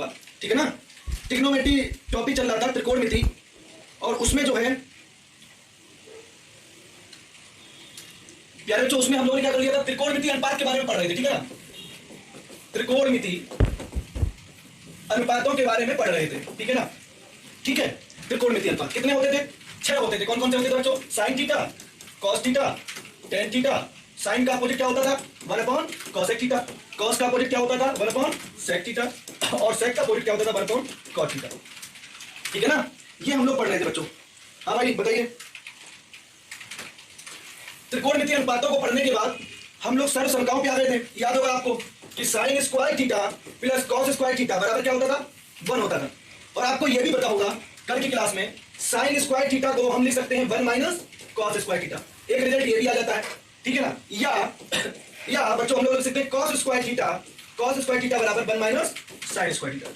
ठीक है ना। ट्रिग्नोमेट्री टॉपिक चल रहा था, त्रिकोणमिति, और उसमें जो है प्यारे बच्चों उसमें हम लोगों ने क्या कर लिया था, त्रिकोणमिति अनुपात के बारे में पढ़ रहे थे, ठीक है ना। त्रिकोणमिति अनुपातों के बारे में पढ़ रहे थे, ठीक है ना। ठीक है, त्रिकोणमिति अनुपात कितने होते थे, 6 होते थे। कौन कौन से होते थे बच्चों, sine theta, cos theta, tan theta. Sine का अपोजिट क्या होता था, 1 cosec थीटा। कॉस का अपोजिट क्या होता था, 1 sec थीटा। और सेक का अपोजिट क्या होता था, 1 cot थीटा। ठीक है ना, ये हम लोग पढ़ रहे थे बच्चों। हाँ भाई बताइए। त्रिकोणमिति अनुपातों को पढ़ने के बाद हम लोग सर्व संख्याओं पे आ गए थे। याद होगा आपको कि sine square theta plus cos square theta बराबर क्या होता था, 1 होता था। और आपको यह भी पता होगा कल की क्लास में साइन स्क्वायर थीटा को हम लिख सकते हैं 1 माइनस कॉस स्क्वायर थीटा। एक रिजल्ट ये भी आ जाता है, ठीक है ना। या बच्चों हम लोग लिख सकते हैं कॉस स्क्वायर थीटा बराबर 1 माइनस साइन स्क्वायर थीटा।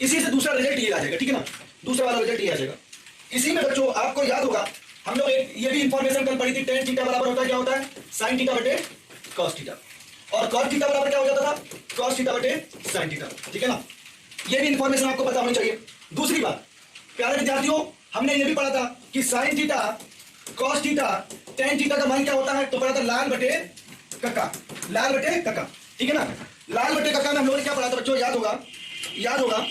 इसी से दूसरा रिजल्ट ये आ जाएगा, ठीक है ना। दूसरा वाला रिजल्ट ये आ जाएगा। इसी में बच्चों आपको याद होगा हम लोग ये भी इंफॉर्मेशन कल पढ़ी थी, टेन थीटा बराबर होता है क्या होता है, साइन थीटा बटे कॉस थीटा। और कॉस थीटा बराबर क्या हो जाता था, कॉस थीटा बटे साइन थीटा। ठीक है ना, ये भी इंफॉर्मेशन आपको पता होनी चाहिए। दूसरी बात प्यारे विद्यार्थियों, हमने ये भी पढ़ा था कि sign theta, cos theta, tan theta का मान क्या होता है, तो पढ़ा था लाल बटे कक्का। लाल बटे कक्का, ठीक है ना। लाल बटे कक्का में हम लोगों ने क्या पढ़ा था बच्चों, याद होगा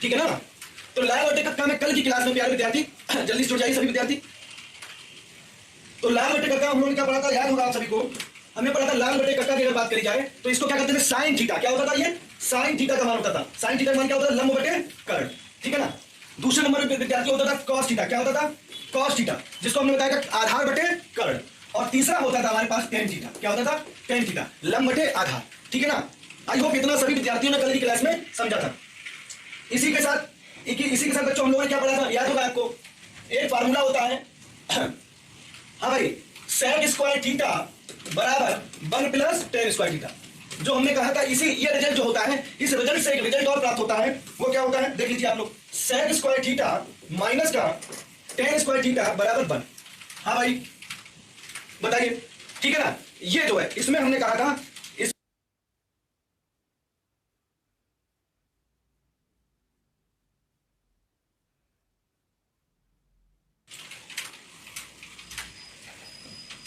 ठीक है ना। तो लाल बटे कक्का में कल की क्लास में प्यारे विद्यार्थी जल्दी से जुड़ जाइए सभी विद्यार्थी। तो लाल बटे कक्का हम लोगों ने क्या पढ़ा था, याद होगा आप सभी को। हमने पढ़ा था लाल बटे कक्का की अगर बात करी जाए तो इसको क्या कहते थे, साइन थीटा। क्या होता था, ये साइन थीटा का मान होता था। साइन थीटा का मान क्या होता था, लंब बटे कर्ण, ठीक है ना। दूसरे नंबर पे विद्यार्थी होता था कॉस थीटा। क्या होता था, कॉस थीटा, जिसको हमने बताया आधार बटे कर्ण। और तीसरा होता था हमारे पास टेन थीटा। क्या होता था, टेन थीटा, लंब बटे आधार, ठीक है ना। आई होप इतना सभी विद्यार्थियों ने कल की क्लास में समझा था। इसी के साथ बच्चों हम लोगों ने क्या पढ़ा था, याद होगा आपको, एक फार्मूला होता है हाँ भाई, सेक स्क्वायर थीटा बराबर 1 प्लस टेन स्क्वायर थीटा। जो हमने कहा था इसी ये रिजल्ट जो होता है, इस रिजल्ट से एक रिजल्ट और प्राप्त होता है। वो क्या होता है, देख लीजिए आप लोग, सेक स्क्वायर थीटा माइनस का टेन स्क्वायर थीटा बराबर 1। हाँ भाई बताइए, ठीक है ना। ये जो है इसमें हमने कहा था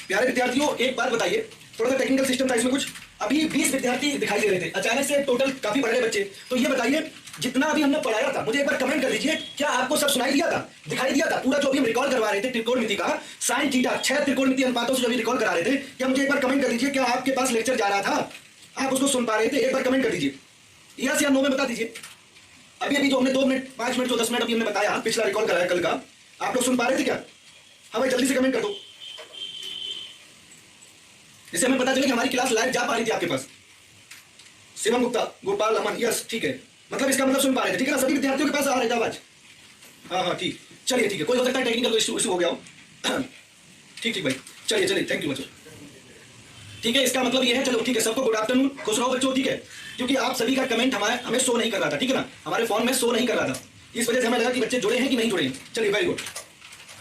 प्यारे विद्यार्थियों, एक बात बताइए, थोड़ा सा टेक्निकल सिस्टम था इसमें कुछ। अभी 20 विद्यार्थी दिखाई दे रहे थे, अचानक से टोटल काफी बढ़ गए बच्चे। तो ये बताइए जितना अभी हमने पढ़ाया था, मुझे एक बार कमेंट कर दीजिए, क्या आपको सब सुनाई दिया था, दिखाई दिया था पूरा जो अभी हम रिकॉल करवा रहे थे त्रिकोणमिति का, साइन थीटा 6 त्रिकोणमिति अनुपातों से जो अभी रिकॉल करा रहे थे, क्या मुझे एक बार कमेंट कर दीजिए, क्या आपके पास लेक्चर जा रहा था, आप उसको सुन पा रहे थे, एक बार कमेंट कर दीजिए, यस या नो में बता दीजिए। अभी जो हमने 2 मिनट 5 मिनट जो 10 मिनट अभी हमने बताया, पिछला रिकॉल कराया कल का, आप लोग सुन पा रहे थे क्या। हाँ भाई जल्दी से कमेंट कर दो, जिससे हमें पता चले कि हमारी क्लास लाइव जा पा रही थी आपके पास। शिवम गुप्ता, गोपाल अमन, यस ठीक है, मतलब इसका मतलब सुन पा रहे थे, ठीक है ना। सभी विद्यार्थियों के पास आ रहे थे आवाज। हाँ ठीक, चलिए ठीक है, कोई हो सकता है टेक्निकल इशू हो गया हो ठीक भाई, चलिए थैंक यू बच्चों। ठीक है, इसका मतलब ये है, चलो ठीक है, सबको गुड आफ्टरनून, खुश रहो बच्चों, ठीक है। क्योंकि आप सभी का कमेंट हमें शो नहीं कर रहा था, ठीक है ना, हमारे फोन में शो नहीं कर रहा था, इस वजह से हमें लगा कि बच्चे जुड़े हैं कि नहीं जुड़े हैं। चलिए वेरी गुड,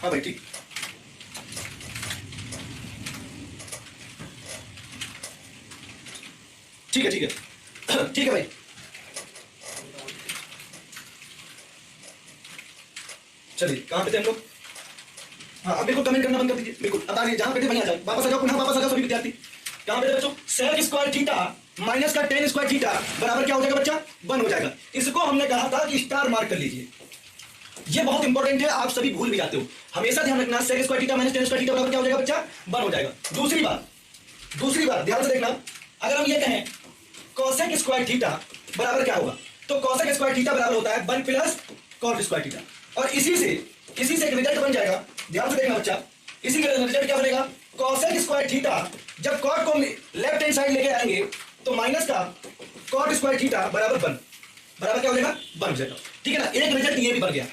हाँ भाई ठीक, ठीक है भाई। चलिए कहां पे थे हम लोग, हाँ अब बिल्कुल कमेंट करना बंद कर दीजिए, बिल्कुल बता दीजिए जहां पे थे वहीं आ जाए, वापस आ जाओ, पुनः वापस आ जाओ सभी विद्यार्थी। कहां पे थे बच्चों, सेक स्क्वायर थीटा माइनस का टेन स्क्वायर थीटा बराबर क्या हो जाएगा बच्चा, 1 हो जाएगा। इसको हमने कहा था कि स्टार मार्क कर लीजिए, ये बहुत इंपॉर्टेंट है, आप सभी भूल भी जाते हो, हमेशा ध्यान रखना, sec square theta minus tan square theta बराबर क्या हो जाएगा बच्चा, 1 हो जाएगा। दूसरी बात ध्यान से देखना, अगर हम ये कहें कोसेक स्क्वायर थीटा बराबर क्या होगा, तो कोसेक स्क्वायर थीटा बराबर होता है 1 प्लस कॉट स्क्वायर थीटा। और इसी से एक रिजल्ट बन जाएगा, ध्यान से देखना बच्चा, इसी का रिजल्ट क्या बनेगा, कोसेक स्क्वायर थीटा जब कॉट को लेफ्ट हैंड साइड लेके आएंगे तो माइनस का कॉट स्क्वायर थीटा बराबर 1, बराबर क्या हो जाएगा, 1 हो जाएगा, ठीक है ना। एक रिजल्ट ये भी बन गया,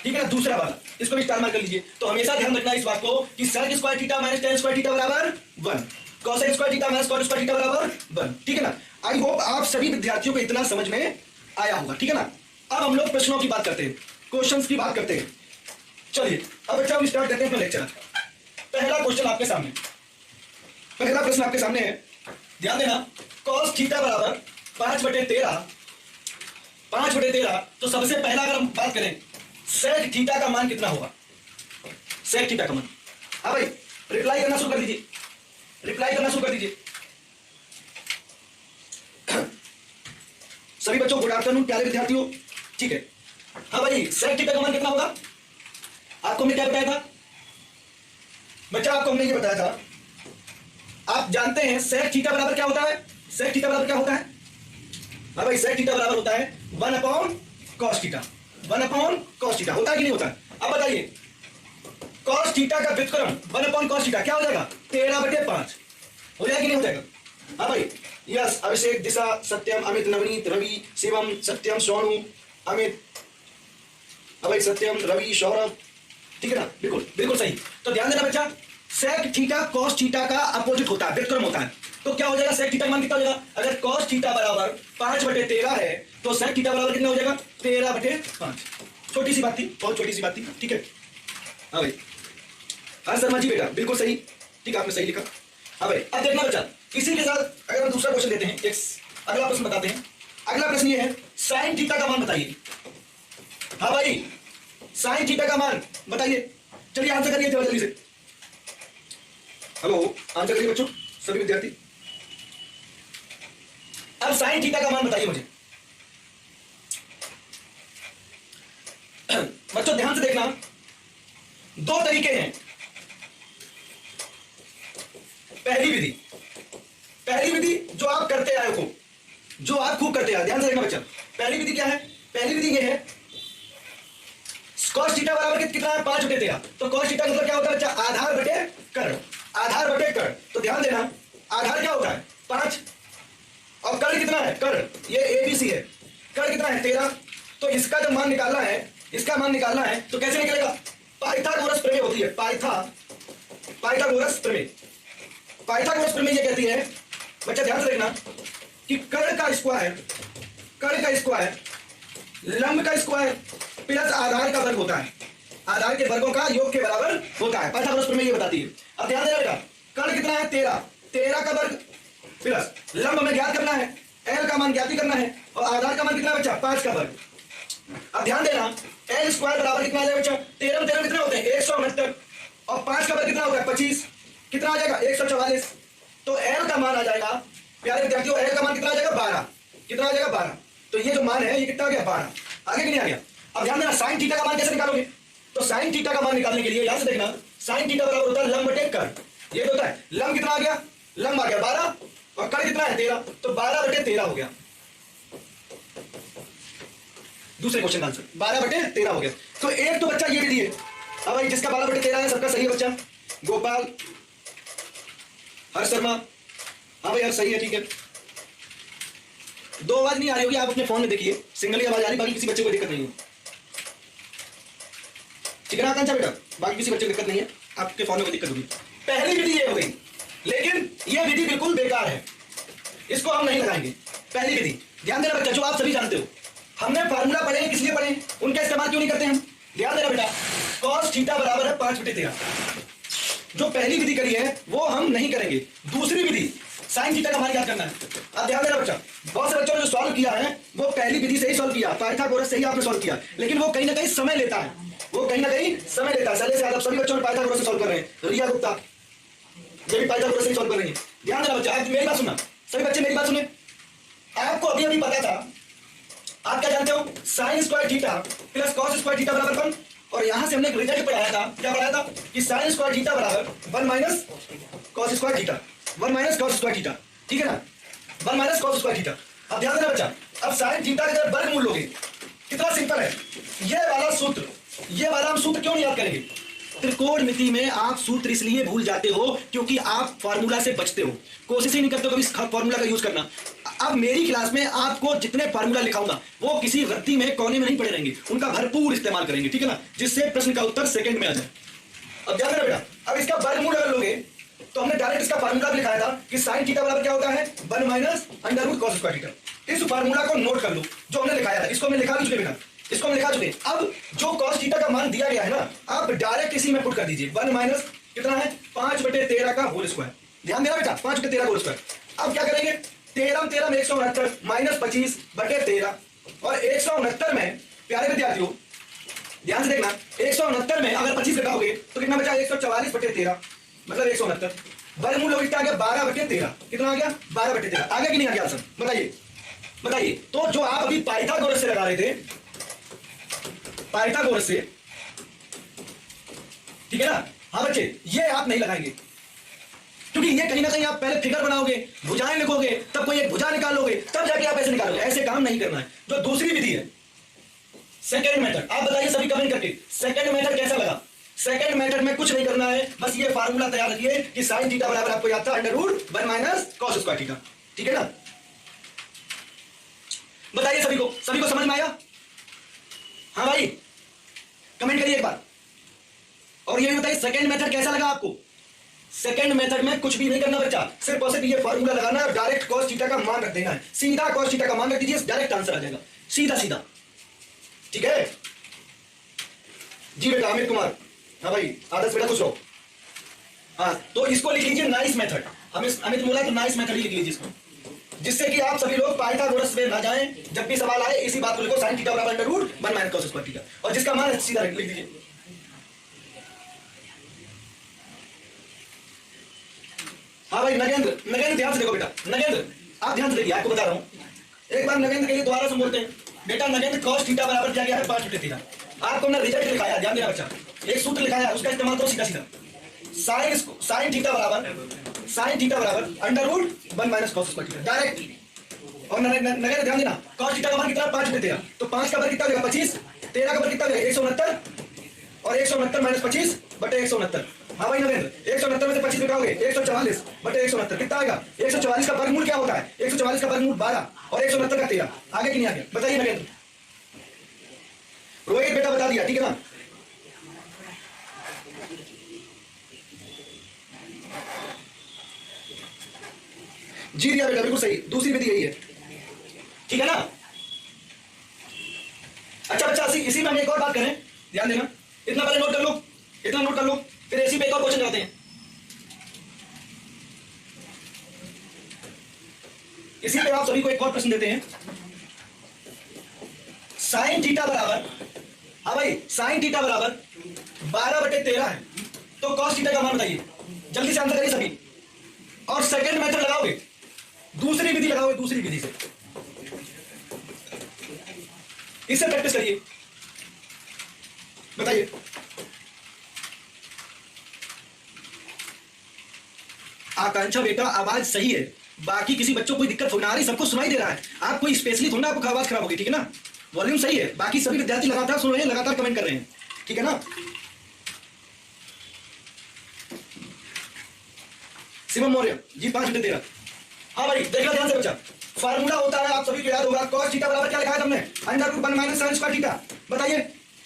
ठीक है ना। दूसरा वाला इसको भी स्टार मार्क कर लीजिए। तो हमेशा ध्यान रखना इस बात को कि sec square theta minus tan square theta बराबर 1, cosec square theta minus cot square theta बराबर 1, ठीक है ना। आई होप आप सभी विद्यार्थियों को इतना समझ में आया होगा, ठीक है ना। अब हम लोग प्रश्नों की बात करते हैं, क्वेश्चंस की बात करते हैं। चलिए अब बच्चा हम स्टार्ट करते हैं अपना लेक्चर। पहला क्वेश्चन आपके सामने, पहला प्रश्न आपके सामने है, ध्यान देना। cos थीटा बराबर 5/13, 5/13। तो सबसे पहला अगर हम बात करें sec थीटा का मान कितना होगा, sec थीटा का मान। हाँ भाई, रिप्लाई करना शुरू कर दीजिए, रिप्लाई करना शुरू कर दीजिए। सभी बच्चों गुड आफ्टरनून प्यारे विद्यार्थियों, ठीक है। हाँ भाई, sec थीटा का मान कितना होगा, आपको हमने क्या बताया था बच्चा, आपको हमने ये बताया था, आप जानते हैं sec थीटा बराबर क्या होता है, sec थीटा बराबर क्या होता है। हाँ भाई, sec थीटा बराबर होता है 1/cos थीटा, 1/cos थीटा होता है कि नहीं होता है। अब बताइए, cos थीटा का व्युत्क्रम 1/cos थीटा क्या हो जाएगा, 13/5 हो जाएगा कि नहीं हो जाएगा। हाँ भाई, यस, अभिषेक, दिशा, सत्यम, अमित, नवनीत, रवि, शिवम, सत्यम, सोनू, अमित, भाई सत्यम, रवि, सौरभ, ठीक है ना, बिल्कुल बिल्कुल सही। तो ध्यान देना बच्चा, sec थीटा cos थीटा का अपोजिट होता है, व्युत्क्रम होता है। तो क्या हो जाएगा, sec थीटा मान कितना हो जाएगा, अगर cos थीटा बराबर 5/13 है तो sec थीटा बराबर कितना हो जाएगा, 13/5। छोटी सी बात थी, बहुत छोटी सी बात थी, ठीक है। हाँ भाई, हाँ शर्मा जी बेटा, बिल्कुल सही, ठीक है, आपने सही लिखा। हाँ भाई, अब देखना बच्चा, इसी के साथ अगर हम दूसरा क्वेश्चन लेते हैं, एक अगला प्रश्न बताते हैं। अगला प्रश्न ये है, sin थीटा का मान बताइए। हाँ भाई, sin थीटा का मान बताइए, चलिए आंसर करिए जल्दी से। हेलो, आंसर करिए बच्चों, सभी विद्यार्थी। अब sin थीटा का मान बताइए मुझे। बच्चों ध्यान से देखना, दो तरीके हैं। पहली विधि जो आप करते आए हो, जो आप खूब करते आए, ध्यान से देखना बच्चा। पहली विधि क्या है, पहली विधि ये है, cos थीटा बराबर कितना है, 5/13। तो cos थीटा मतलब क्या होता है बच्चा, आधार बटे कर्ण, आधार बटे कर्ण। तो ध्यान देना, आधार क्या होता है 5 और कर्ण कितना है, कर्ण ये ABC है, कर्ण कितना है 13। तो इसका जब मान निकालना है, इसका मान निकालना है तो कैसे निकलेगा, पाइथागोरस प्रमेय होती है, पाइथागोरस प्रमेय। पाइथागोरस प्रमेय ये कहती है बच्चा, ध्यान से देखना, कि कर्ण का स्क्वायर लंब का स्क्वायर प्लस आधार का वर्ग होता है, आधार के वर्गों का योग के बराबर होता है। पाइथागोरस प्रमेय ये बताती है। अब ध्यान देना बेटा, कर्ण कितना है 13, 13 का वर्ग प्लस लंब हमें ज्ञात करना है, एल का मान ज्ञात करना है, और आधार का मान कितना है बच्चा, 5 का वर्ग। अब ध्यान देना, एल स्क्वायर बराबर कितना आ जाएगा बच्चा, 13 में 13 कितने होते हैं 169, और 5 का वर्ग कितना होगा 25, कितना आ जाएगा 144। तो एल का मान आ जाएगा प्यारे विद्यार्थियों, एल का मान कितना आ जाएगा 12, कितना आ जाएगा 12। तो ये जो मान है ये कितना आ गया 12, आगे कि नहीं आ गया। अब ध्यान देना, साइन थीटा का मान कैसे निकालोगे, तो साइन थीटा का मान निकालने के लिए यहां से देखना, साइन थीटा बराबर होता है लंब बटे कर्ण। ये होता है लंब कितना आ गया, लंब आ गया 12 और कर्ण कितना है 13, तो 12/13 हो गया। दूसरे क्वेश्चन का आंसर 12/13 हो गया। तो एक तो बच्चा ये विधि है। अब भाई जिसका 12/13 है सबका सही है बच्चा, गोपाल, हर्ष शर्मा, हाँ भाई यार सही है, ठीक है। दो आवाज नहीं आ रही होगी, आप अपने फोन में देखिए, सिंगल ही आवाज आ रही, बाकी किसी बच्चे को दिक्कत नहीं है, ठीक है ना आकांक्षा बेटा, बाकी किसी बच्चे को दिक्कत नहीं है, आपके फोन में कोई दिक्कत होगी। पहली विधि ये हो गई, लेकिन यह विधि बिल्कुल बेकार है, इसको हम नहीं लगाएंगे। पहली विधि ध्यान देना बच्चा, जो आप सभी जानते हो, हमने फार्मूला पढ़े हैं, किस लिए पढ़े, उनका इस्तेमाल क्यों नहीं करते हम। ध्यान देना बेटा, cos थीटा बराबर है 5/13। जो पहली विधि करी है वो हम नहीं करेंगे, दूसरी विधि साइन थीटा का मान याद करना है। अब ध्यान देना बच्चा, बहुत से बच्चों ने जो सॉल्व किया है वो पहली विधि से ही सॉल्व किया, पाइथागोरस से ही आपने सॉल्व किया, लेकिन वो कहीं ना कहीं समय लेता है, वो कहीं ना कहीं समय लेता है। सैले से आप सभी बच्चों ने पाइथागोरस से सॉल्व कर रहे हैं, रिया गुप्ता ये भी पाइथागोरस से ही सॉल्व कर रही है। ध्यान देना बच्चा, आज मेरी बात सुनना, सभी बच्चे मेरी बात सुने, आपको अभी अभी पता था, आप क्या जानते हो, sine square theta plus cos square theta बराबर 1, और यहां से हमने एक रिजल्ट पढ़ाया था, क्या पढ़ाया था कि साइन स्क्वायर थीटा बराबर 1 minus cos square theta, 1 minus cos square theta, ठीक है ना, 1 माइनस कॉस स्क्वायर थीटा। अब ध्यान देना बच्चा, अब साइन थीटा का वर्गमूल लोगे, कितना सिंपल है, ये वाला सूत्र, ये वाला हम सूत्र क्यों नहीं याद करेंगे। त्रिकोणमिति में आप सूत्र इसलिए भूल जाते हो क्योंकि आप फार्मूला से बचते हो, कोशिश ही नहीं करते हो कभी फार्मूला का यूज करना। अब मेरी क्लास में आपको जितने फार्मूला लिखाऊंगा वो किसी रत्ती में कोने में नहीं पड़े रहेंगे, उनका भरपूर इस्तेमाल करेंगे, ठीक है ना, जिससे प्रश्न का उत्तर सेकंड में आ जाए। अब ध्यान देना बेटा, अब इसका वर्गमूल अगर लोगे तो हमने डायरेक्ट इसका फार्मूला भी लिखाया था कि साइन थीटा बराबर क्या होता है 1 minus under root cos square theta. इस फार्मूला को नोट कर लो जो हमने लिखाया था, इसको हमने लिखा भी चुके बेटा, इसको हम लिखा चुके। अब जो cos थीटा का मान दिया गया है ना, आप डायरेक्ट इसी में पुट कर दीजिए, 1 माइनस कितना है 5/13 का होल स्क्वायर, ध्यान देना बेटा, 5 बटे 13 होल स्क्वायर। अब क्या करेंगे, 13 13 में 169 माइनस 25 बटे 13, और 169 में प्यारे विद्यार्थियों ध्यान से देखना, 169 में अगर 25 घटाओगे तो कितना बचा, 144 बटे 13, मतलब 169। वर्गमूल हो कितना आ गया, 12 बटे 13। कितना आ गया, 12 बटे 13। आ गया कि नहीं आ गया आंसर, बताइए बताइए। तो जो आप अभी पाइथागोरस से लगा रहे थे, पाइथागोरस से, ठीक है ना, हाँ बच्चे, ये आप नहीं लगाएंगे, क्योंकि ये कहीं ना कहीं आप पहले फिगर बनाओगे, भुजाएं लिखोगे, तब कोई एक भुजा निकालोगे, तब जाके आप ऐसे निकालोगे। ऐसे काम नहीं करना है। जो दूसरी विधि है, सेकेंड मेथड, आप बताइए सभी कमेंट करके, सेकेंड मेथड कैसा लगा। सेकेंड मेथड में कुछ नहीं करना है, बस ये फार्मूला तैयार रखिए कि साइन थीटा बराबर आपको याद था √1 माइनस कॉस स्क्वायर थीटा, ठीक है ना। बताइए सभी को समझ में आया? हाँ भाई, कमेंट करिए एक बार। और ये भी बताइए सेकेंड मेथड कैसा लगा आपको। सेकेंड मेथड में कुछ भी नहीं करना बच्चा, सिर्फ और सिर्फ ये फार्मूला लगाना है, डायरेक्ट कॉस थीटा का मान रख देना है, सीधा कॉस थीटा का मान रख दीजिए, डायरेक्ट आंसर आ जाएगा, सीधा सीधा, ठीक है जी बेटा। अमित कुमार, हाँ भाई, आदर्श बेटा खुश रहो। हाँ, तो इसको लिख लीजिए नाइस मेथड। अमित बोला तो नाइस मेथड ही लिख लीजिए इसको, जिससे कि आप सभी लोग पाइथागोरस में ना जाएं, जब भी सवाल आए इसी बात को लिखो, साइन थीटा बराबर √1 माइनस कॉस स्क्वायर थीटा, और जिसका मान सीधा लिख दीजिए। हाँ भाई नगेंद्र ध्यान से देखो बेटा, नगेंद्र आप ध्यान से देखिए, आपको बता रहा हूं एक बार नगेंद्र के लिए दोबारा से बोलते हैं बेटा। नगेंद्र कॉस थीटा बराबर दिया गया है 5 बटे 13। आपको ना रिजल्ट लिखाया, ध्यान देना बच्चा, एक सूत्र लिखाया, उसका इस्तेमाल करो सीधा सीधा। साइन थीटा बराबर √1 minus cos square theta, direct. और नगेंद्र ध्यान देना, कॉस थीटा का मान कितना, 5 बटे 13, तो 5 का वर्ग कितना हो जाएगा, 25, 13 का वर्ग कितना हो जाएगा, 169, और 169 माइनस 25 बटे 169। हाँ भाई नगेंद्र, 169 में से 25 घटाओगे 144 बटे 169, कितना आएगा, 144 का वर्गमूल क्या होता है, 144 का वर्गमूल 12, और 169 का 13। आगे कि नहीं आगे, बताइए नगेंद्र। रोहित बेटा बता दिया, ठीक है ना। जी दिया बेटा, बिल्कुल सही, दूसरी विधि यही है, ठीक है ना। अच्छा बच्चा, इसी में हम एक और बात करें, ध्यान देना, इतना पहले नोट कर लो, इतना नोट कर लो, फिर इसी पे एक और क्वेश्चन करते हैं। इसी पे आप सभी को एक और प्रश्न देते हैं। साइन थीटा बराबर, हाँ भाई, साइन थीटा बराबर 12 बटे 13 है, तो कॉस थीटा का मान बताइए, जल्दी से आंसर करिए सभी। और सेकंड मेथड लगाओगे, दूसरी विधि लगाओगे, दूसरी विधि से, इससे प्रैक्टिस करिए, बताइए। आकांक्षा बेटा आवाज सही है, बाकी किसी बच्चों को कोई दिक्कत हो ना आ रही, सबको सुनाई दे रहा है, आप कोई स्पेशली थोड़ा आपको आवाज खराब होगी, ठीक है ना। वॉल्यूम सही है, बाकी सभी विद्यार्थी लगातार सुन रहे हैं, लगातार कमेंट कर रहे हैं, ठीक है ना। शिवम मौर्य जी 5 बटे 13। हाँ भाई देखना ध्यान से बच्चा, फार्मूला होता है, आप सभी को याद होगा, कॉस थीटा बराबर क्या लिखा है हमने, √1 माइनस साइन स्क्वायर थीटा। बताइए,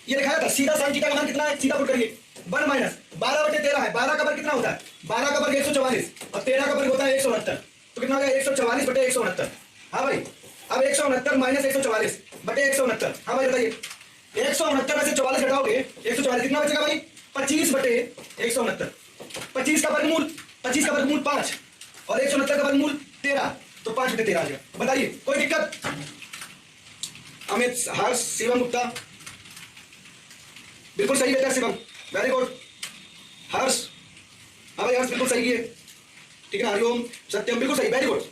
ये लिखाया था, सीधा साइन थीटा का मान कितना है, सीधा पुट करिए, 1 माइनस 12 बटे 13 है, 12 का वर्ग कितना होता है, 12 का वर्ग 144, और 13 का वर्ग होता है 169, तो कितना हो गया, 144 बटे 169। हाँ भाई, अब 169 माइनस 144 बटे 169। हाँ भाई बताइए, 169 में से 44 घटाओगे 144, कितना बचेगा भाई, 25 बटे 169। 25 का वर्गमूल 5, और 169 का वर्गमूल 13, तो 5 बटे 13 आ गया। बताइए कोई दिक्कत। अमित, हर्ष, शिवम गुप्ता, बिल्कुल सही बेटा शिवम, वेरी गुड। हर्ष, हाँ भाई हर्ष बिल्कुल सही है, ठीक है ना। हरिओम, सत्यम, बिल्कुल सही, वेरी गुड।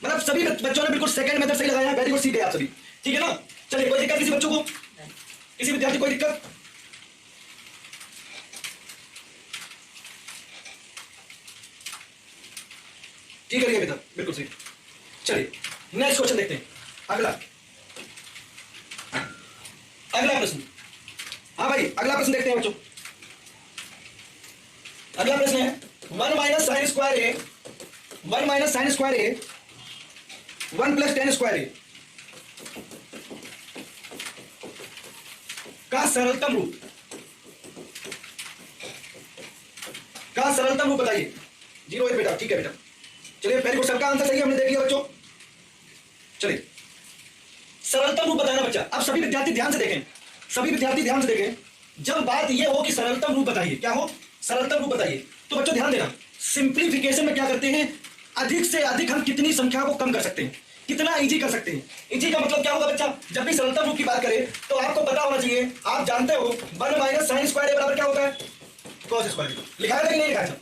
मतलब सभी बच्चों ने बिल्कुल सेकंड मेथड सही लगाया, वेरी गुड, सीधे आप सभी, ठीक है ना। चलिए, कोई दिक्कत किसी बच्चों को, किसी विद्यार्थी कोई दिक्कत। ठीक है बेटा, बिल्कुल सही। चलिए नेक्स्ट क्वेश्चन देखते हैं, अगला प्रश्न। हाँ भाई अगला प्रश्न देखते हैं बच्चों। अगला प्रश्न है 1 माइनस साइन स्क्वायर ए 1 माइनस साइन स्क्वायर ए 1 प्लस टेन स्क्वायर ए का सरलतम रूप बताइए। 0 बेटा, ठीक है बेटा। चलिए वेरी गुड, सबका आंसर सही है, हमने देख लिया बच्चों। चलिए सरलतम रूप बताना बच्चा। अब सभी विद्यार्थी ध्यान से देखें, जब बात यह हो कि सरलतम रूप बताइए, क्या हो, सरलतम रूप बताइए, तो बच्चों ध्यान देना, सिंप्लीफिकेशन में क्या करते हैं, अधिक से अधिक हम कितनी संख्या को कम कर सकते हैं, कितना इजी कर सकते हैं। इजी का मतलब क्या होगा बच्चा, जब भी सरलतम रूप की बात करें तो आपको पता होना चाहिए, आप जानते हो 1 माइनस साइन स्क्वायर बराबर क्या होता है, कॉस स्क्वायर। लिखाया था कि नहीं लिखाया था?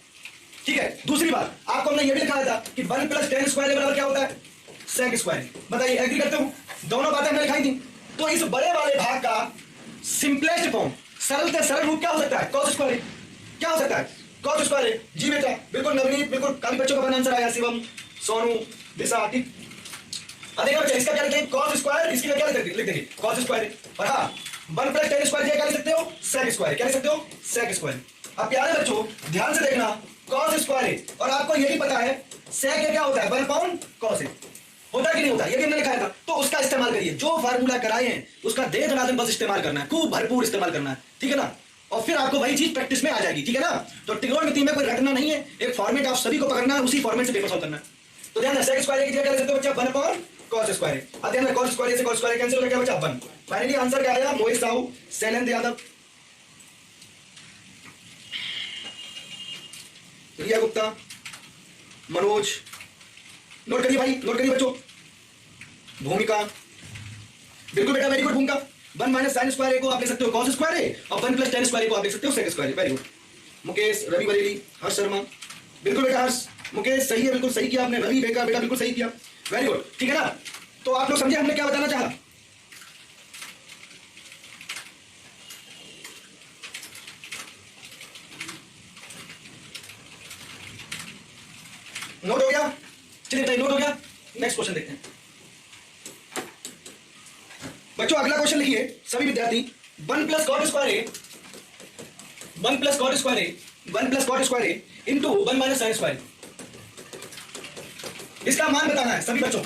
ठीक है। दूसरी बात आपको हमने ये भी लिखाया था कि 1 प्लस टेन स्क्वायर बराबर क्या होता है, सेक स्क्वायर। बताइए एग्री करते हो? दोनों बातें हमने लिखाई थी। तो इस बड़े वाले भाग का सिंपलेस्ट फॉर्म, सरल से सरल रूप क्या हो सकता है, कॉस स्क्वायर। क्या हो सकता है, कॉस स्क्वायर। जी बेटा बिल्कुल नवनीत, बिल्कुल काफी बच्चों का आंसर आया, शिवम, सोनू, दिशा, ठीक। देखा बच्चा इसका क्या लिखेंगे, कॉस स्क्वायर, इसके लिए क्या लिख देंगे, कॉस स्क्वायर। और हाँ 1 प्लस टेन स्क्वायर क्या लिख सकते हो, सेक स्क्वायर। क्या लिख सकते हो, सेक स्क्वायर। अब प्यारे बच्चों ध्यान से देखना, कॉस स्क्वायर और आपको ये भी पता है सेक क्या होता है, 1 अपॉन कॉस होता कि नहीं होता, ये भी हमने लिखाया था। तो उसका इस्तेमाल करिए, जो फार्मूला कराए हैं उसका दे दनादन बस इस्तेमाल करना है, खूब भरपूर इस्तेमाल करना है, ठीक है ना। और फिर आपको वही चीज प्रैक्टिस में आ जाएगी, ठीक है ना। तो त्रिकोणमिति में कोई रटना नहीं है, एक फॉर्मेट आप सभी को पकड़ना है, उसी फॉर्मेट से पेपर सॉल्व करना है। तो ध्यान सेक स्क्वायर की जगह क्या लिख सकते हो बच्चा, 1 अपॉन कॉस स्क्वायर। अब ध्यान कॉस स्क्वायर से कॉस स्क्वायर कैंसिल हो गया बच्चा 1। फाइनली आंसर क्या आया, मोहित साहू, शैलेंद्र यादव, रिया गुप्ता, मनोज। नोट करिए भाई, नोट करिए बच्चों। भूमिका, बिल्कुल बेटा वेरी गुड भूमिका। 1 माइनस साइन स्क्वायर को आप लिख सकते हो कॉस स्क्वायर और 1 प्लस टेन स्क्वायर को आप लिख सकते हो sec square. Very good. Mukesh, Ravi Bareilly, Harsh Sharma, बिल्कुल बेटा हर्ष, मुकेश सही है, बिल्कुल सही किया आपने। रवि बेटा बेटा बिल्कुल सही किया, वेरी गुड, ठीक है ना। तो आप लोग समझे हमने क्या बताना चाहा। नोट हो गया, चलिए नोट हो गया। नेक्स्ट क्वेश्चन देखते हैं बच्चों। अगला क्वेश्चन लिखिए सभी विद्यार्थी। 1 प्लस कॉट स्क्वायर ए, 1 प्लस कॉट स्क्वायर ए, 1 प्लस कॉट स्क्वायर ए इंटू 1 माइनस साइन स्क्वायर। इसका मान बताना है सभी बच्चों,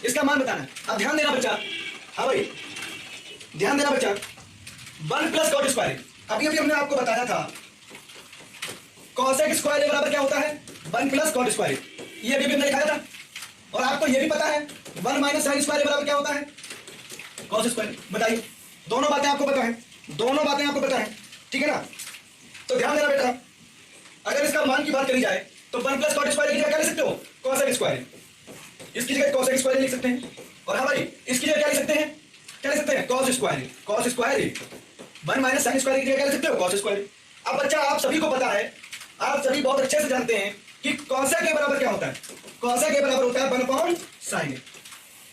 इसका मान बताना है। अब ध्यान देना बच्चा, हाँ भाई ध्यान देना बच्चा। 1 प्लस कॉट स्क्वायर, अभी अभी हमने आपको बताया था कॉसेक स्क्वायर बराबर क्या होता है, 1 प्लस कॉट स्क्वायर। ये अभी हमने लिखाया था। और आपको ये भी पता है 1 माइनस साइन स्क्वायर बराबर क्या होता है, कॉस स्क्वायर। बताइए, दोनों बातें आपको पता है, दोनों बातें आपको पता है, ठीक है ना। तो ध्यान देना बेटा, अगर इसका मान की बात करी जाए तो 1 प्लस कॉट स्क्वायर की जगह क्या लिख सकते हो, कॉसेक स्क्वायर। इसकी जगह कॉसेक स्क्वायर लिख सकते हैं। और हाँ भाई इसकी जगह क्या लिख सकते हैं, क्या लिख सकते हैं, cos square. Cos square 1 minus sine square की जगह क्या लिख सकते हो, कॉस स्क्वायर। अब बच्चा आप सभी को पता है, आप सभी बहुत अच्छे से जानते हैं कि कॉसेक के बराबर क्या होता है, कॉसेक के बराबर होता है 1 अपॉन साइन,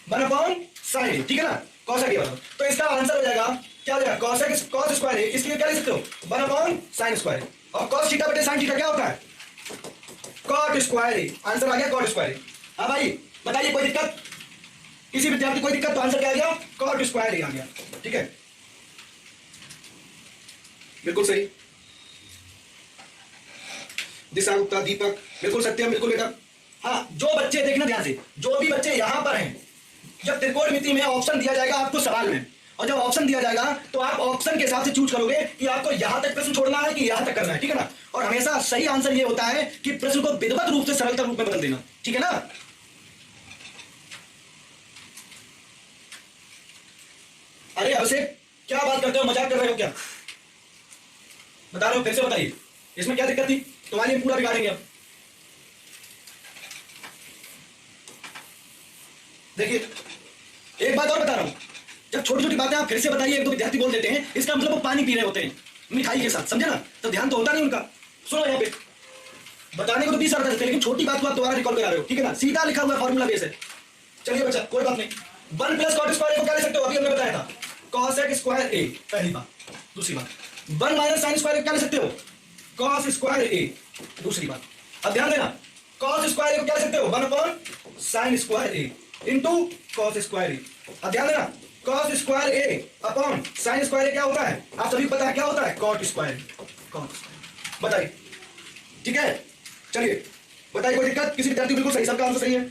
1 अपॉन साइन, ठीक है ना, कॉसेक के बराबर। तो इसका आंसर हो जाएगा क्या हो जाएगा, कॉसेक कॉस स्क्वायर है, इसके लिए क्या लिख सकते हो 1 अपॉन साइन स्क्वायर। और कॉस थीटा बटे साइन थीटा क्या होता है, कॉट स्क्वायर। आंसर आ गया कॉट स्क्वायर। हाँ भाई बताइए कोई दिक्कत, किसी विद्यार्थी कोई दिक्कत, तो आंसर क्या आ गया, कॉट स्क्वायर आ गया, ठीक है, बिल्कुल सही। दिशा गुप्ता, दीपक, बिल्कुल सत्यम, बिल्कुल बेटा। हाँ जो बच्चे देखना ध्यान से, जो भी बच्चे यहां पर हैं, जब त्रिकोणमिति में ऑप्शन दिया जाएगा आपको सवाल में, और जब ऑप्शन दिया जाएगा तो आप ऑप्शन के हिसाब से चूज करोगे कि आपको यहां तक प्रश्न छोड़ना है कि यहां तक करना है, ठीक है ना। और हमेशा सही आंसर ये होता है कि प्रश्न को विधिवत रूप से सरलता रूप में बदल देना, ठीक है ना। अरे अभिषेक क्या बात करते हो, मजाक कर रहे हो क्या, बता रहे हो, फिर से बताइए इसमें क्या दिक्कत थी, तुम्हारे लिए पूरा बिगाड़ेंगे अब। देखिए एक बात और बता रहा हूं, जब छोटी छोटी बातें आप फिर से बताइए, एक दो विद्यार्थी बोल देते हैं, इसका मतलब वो पानी पी रहे होते हैं मिठाई के साथ, समझे ना, तो ध्यान तो होता नहीं उनका। सुनो यहाँ पे बताने को तो 20 साल बता सकते हैं, लेकिन छोटी बात को आप दोबारा रिकॉल करा रहे हो, ठीक है ना, सीधा लिखा हुआ फॉर्मूला बेस है। चलिए बच्चा कोई बात नहीं, 1 प्लस कॉट स्क्वायर को क्या लिख सकते हो, अभी हमने बताया था कॉसेक स्क्वायर ए, पहली बात। दूसरी बात 1 माइनस साइन स्क्वायर क्या लिख सकते हो, कॉस स्क्वायर ए, दूसरी बात। अब ध्यान देना, कॉस स्क्वायर को क्या लिख सकते हो, 1 अपॉन साइन स्क्वायर ए इंटू कॉस स्क्वायर ए। अब ध्यान देना, कॉस स्क्वायर ए अपॉन साइन स्क्वायर ए क्या होता है, आप सभी को पता है क्या होता है, कॉट स्क्वायर। कॉट बताइए, ठीक है। चलिए बताइए कोई दिक्कत, किसी विद्यार्थी बिल्कुल सही, सबका आंसर सही है।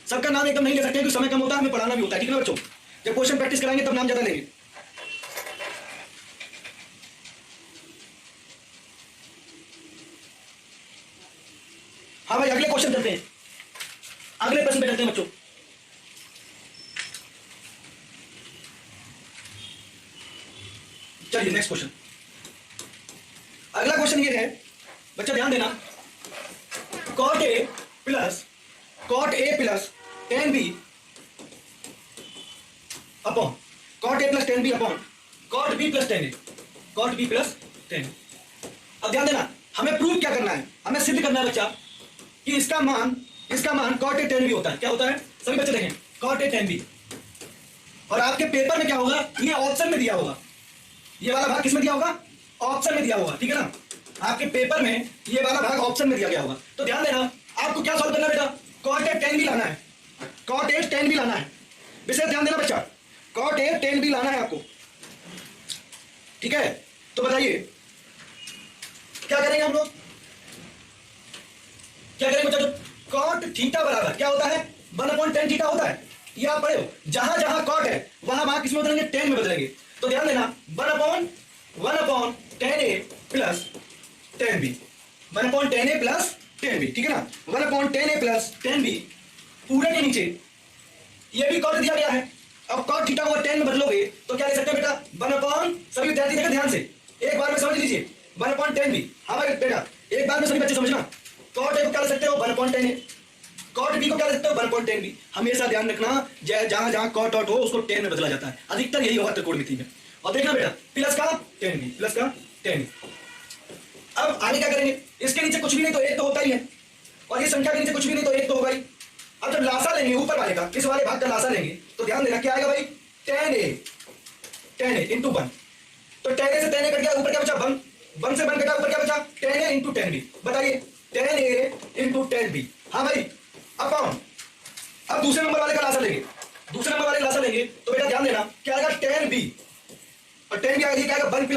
सबका नाम एकदम नहीं ले सकते क्योंकि समय कम होता है, हमें पढ़ाना भी होता है, ठीक है ना बच्चों। जब क्वेश्चन प्रैक्टिस कराएंगे तब नाम ज्यादा लेंगे। हाँ भाई अगले क्वेश्चन चलते हैं, अगले प्रश्न पे चलते हैं बच्चों। चलिए नेक्स्ट क्वेश्चन, अगला क्वेश्चन ये है बच्चा, ध्यान देना, cot A plus tan B upon cot A plus tan B upon cot B plus tan A, cot B plus tan. अब ध्यान देना, हमें प्रूव क्या करना है, हमें सिद्ध करना है बच्चा कि इसका मान कॉट ए टेन बी होता है। क्या होता है सभी बच्चे देखें, कॉट ए टेन बी। और आपके पेपर में क्या होगा, ये ऑप्शन में दिया होगा, ये वाला भाग किसमें दिया होगा, ऑप्शन में दिया होगा, ठीक है ना। आपके पेपर में ये वाला भाग ऑप्शन में दिया गया होगा। तो ध्यान देना, आपको क्या सॉल्व करना है बेटा, कॉट ए टेन बी लाना है, कॉट ए टेन बी लाना है। विशेष ध्यान देना बच्चा, कॉट ए टेन बी लाना है आपको, ठीक है। तो बताइए क्या करेंगे हम लोग, क्या करेंगे बच्चा, कॉट थीटा बराबर क्या होता है, 1/10 थीटा होता है। ये आप पढ़े हो, जहां जहां कॉट है वहां किसमें बदलेंगे, टेन में बदलेंगे। तो ध्यान देना 1/10 ए प्लस 10 बी, 1/10 ए प्लस 10 बी, ठीक है ना। 1/10 ए प्लस 10 बी पूरे के नीचे ये भी कॉट दिया गया है। अब कॉट थीटा को 10 में बदलोगे तो क्या ले सकते हैं बेटा, 1/, सभी विद्यार्थी देखें ध्यान से, एक बार में समझ लीजिए 1/10 बी। हाँ भाई बेटा एक बार में सभी बच्चे समझना, कॉट ए को क्या ले सकते हो 1/10 ए, कॉट बी को क्या ले सकते हो 1/10 बी। हमेशा ध्यान रखना जहां जहां कॉट आउट हो उसको 10 में बदला जाता है, अधिकतर यही होगा त्रिकोणमिति में। और देखना बेटा प्लस का 10 बी, प्लस का 10। अब आगे क्या करेंगे, इसके नीचे कुछ भी नहीं तो एक तो होता ही है, और ये संख्या के नीचे कुछ भी नहीं तो एक तो होगा ही। अब जब लासा लेंगे ऊपर वाले का, इस वाले भाग का लासा लेंगे तो ध्यान देना क्या आएगा भाई, 10 ए इंटू 1। तो 10 ए से 10 ए कट गया, ऊपर क्या बचा 1, 1 से 1 कटा, ऊपर क्या बचा 10 ए इंटू 10 बी। बताइए 10 ए इंटू 10 बी। हाँ भाई अपॉन, अब दूसरे नंबर वाले का लासा लेंगे, दूसरे नंबर वाले का लासा लेंगे तो बेटा ध्यान देना क्या आएगा 10 बी, और 10 बी आएगा, क्या आएगा 1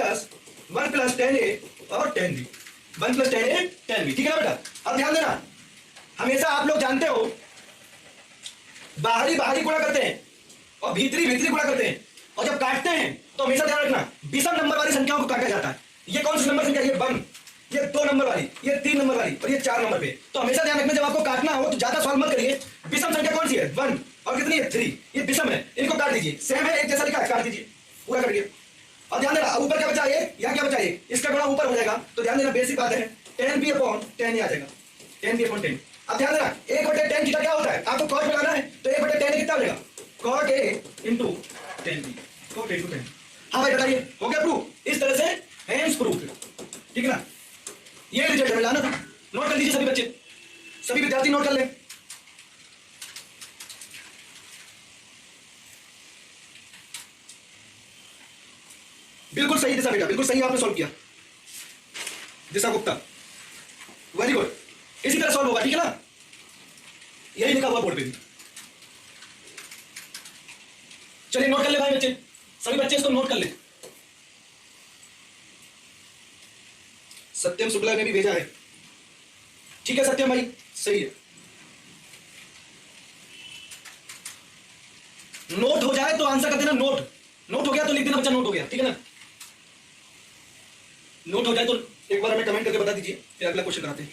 प्लस 10 ए और 10 बी, 1 प्लस 10 ए 10 बी, ठीक है ना बेटा। अब ध्यान देना, हमेशा आप लोग जानते हो बाहरी गुणा करते हैं और भीतरी गुणा करते हैं, और जब काटते हैं तो हमेशा ध्यान रखना विषम नंबर वाली संख्याओं को काटा जाता है। ये कौन सी नंबर संख्या, ये 1, ये 2 नंबर वाली, ये 3 नंबर वाली और ये 4 नंबर पे। तो हमेशा ध्यान रखना जब आपको काटना हो तो ज्यादा सॉल्व मत करिए, विषम संख्या कौन सी है 1 और कितनी है 3, ये विषम है, इनको काट दीजिए, सेम है एक जैसा लिखा है काट दीजिए, पूरा कट गया। और ध्यान देना ऊपर क्या बचा, ये यहाँ क्या बचा, ये इसका गुणा ऊपर हो जाएगा। तो ध्यान देना बेसिक बात है 10 बी अपॉन 10 आ जाएगा, 10 बी अपॉन 10। अब ध्यान देना 1/10 थीटा क्या होता है, आपको कॉट लगाना है तो 1/10 कितना बनेगा, cot A into 10 B, cot A into 10। हाँ भाई बताइए हो गया प्रूफ, इस तरह से हैंड्स प्रूफ, ठीक है ना। ये रिजल्ट हमें लाना था, नोट कर लीजिए सभी बच्चे, सभी विद्यार्थी नोट कर ले। बिल्कुल सही दिशा बेटा, बिल्कुल सही आपने सॉल्व किया, दिशा गुप्ता, वेरी गुड। इसी तरह सॉल्व होगा, ठीक है ना, यही लिखा हुआ बोर्ड पे भी। चलिए नोट कर ले भाई बच्चे, सभी बच्चे इसको नोट कर ले। सत्यम शुक्ला ने भी भेजा है, ठीक है सत्यम भाई सही है। नोट हो जाए तो आंसर कर देना, नोट हो गया तो लिख देना बच्चा नोट हो गया, ठीक है ना। नोट हो जाए तो एक बार हमें कमेंट करके बता दीजिए, फिर अगला क्वेश्चन कराते हैं।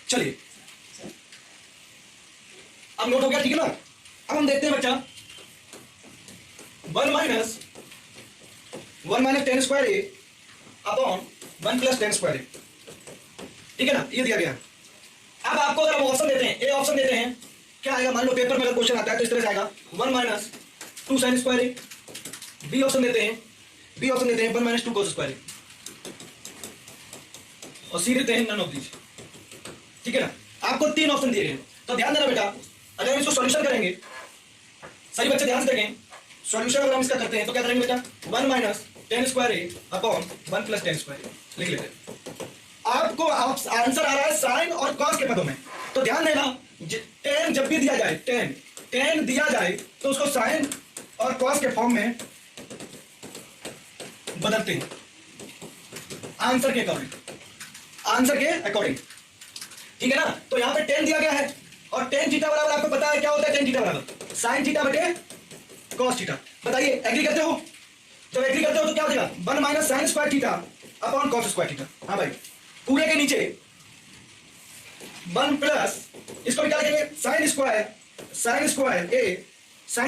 चलिए अब नोट हो गया, ठीक है ना। अब हम देखते हैं बच्चा 1 माइनस 10 स्क्वायर ए अपॉन 1 प्लस 10 स्क्वायर ए, ठीक है ना, ये दिया गया। अब आपको अगर हम ऑप्शन देते हैं, ए ऑप्शन देते हैं, क्या आएगा, मान लो पेपर में अगर क्वेश्चन आता है तो इस तरह से आएगा 1 माइनस 2 साइन स्क्वायर ए। बी ऑप्शन देते हैं 1 माइनस 2 कॉस स्क्वायर ए, और सी देते हैं नन ऑफ दीज, ठीक है ना। आपको 3 ऑप्शन दिए गए, तो ध्यान देना बेटा, अगर हम इसको सॉल्यूशन करेंगे, सही बच्चे ध्यान से देखें, सॉल्यूशन अगर हम इसका करते हैं तो क्या करेंगे बेटा, 1 माइनस 10 स्क्वायर ए अपॉन 1 प्लस 10 स्क्वायर ए लिख लेते हैं। आपको आंसर आ रहा है साइन और कॉस के पदों में, तो ध्यान देना 10 जब भी दिया जाए, 10 दिया जाए तो उसको साइन और कॉस के फॉर्म में बदलते हैं आंसर के अकॉर्डिंग, ठीक है ना। तो यहां पे 10 दिया गया है और tan थीटा बराबर आपको पता है क्या होता है, tan थीटा बराबर sin थीटा बटे cos थीटा। बताइए एग्री करते हो, जब एग्री करते हो तो क्या हो जाएगा 1 minus sin square theta upon cos square theta. हाँ भाई पूरे के नीचे 1 प्लस इसको भी क्या लिखेंगे साइन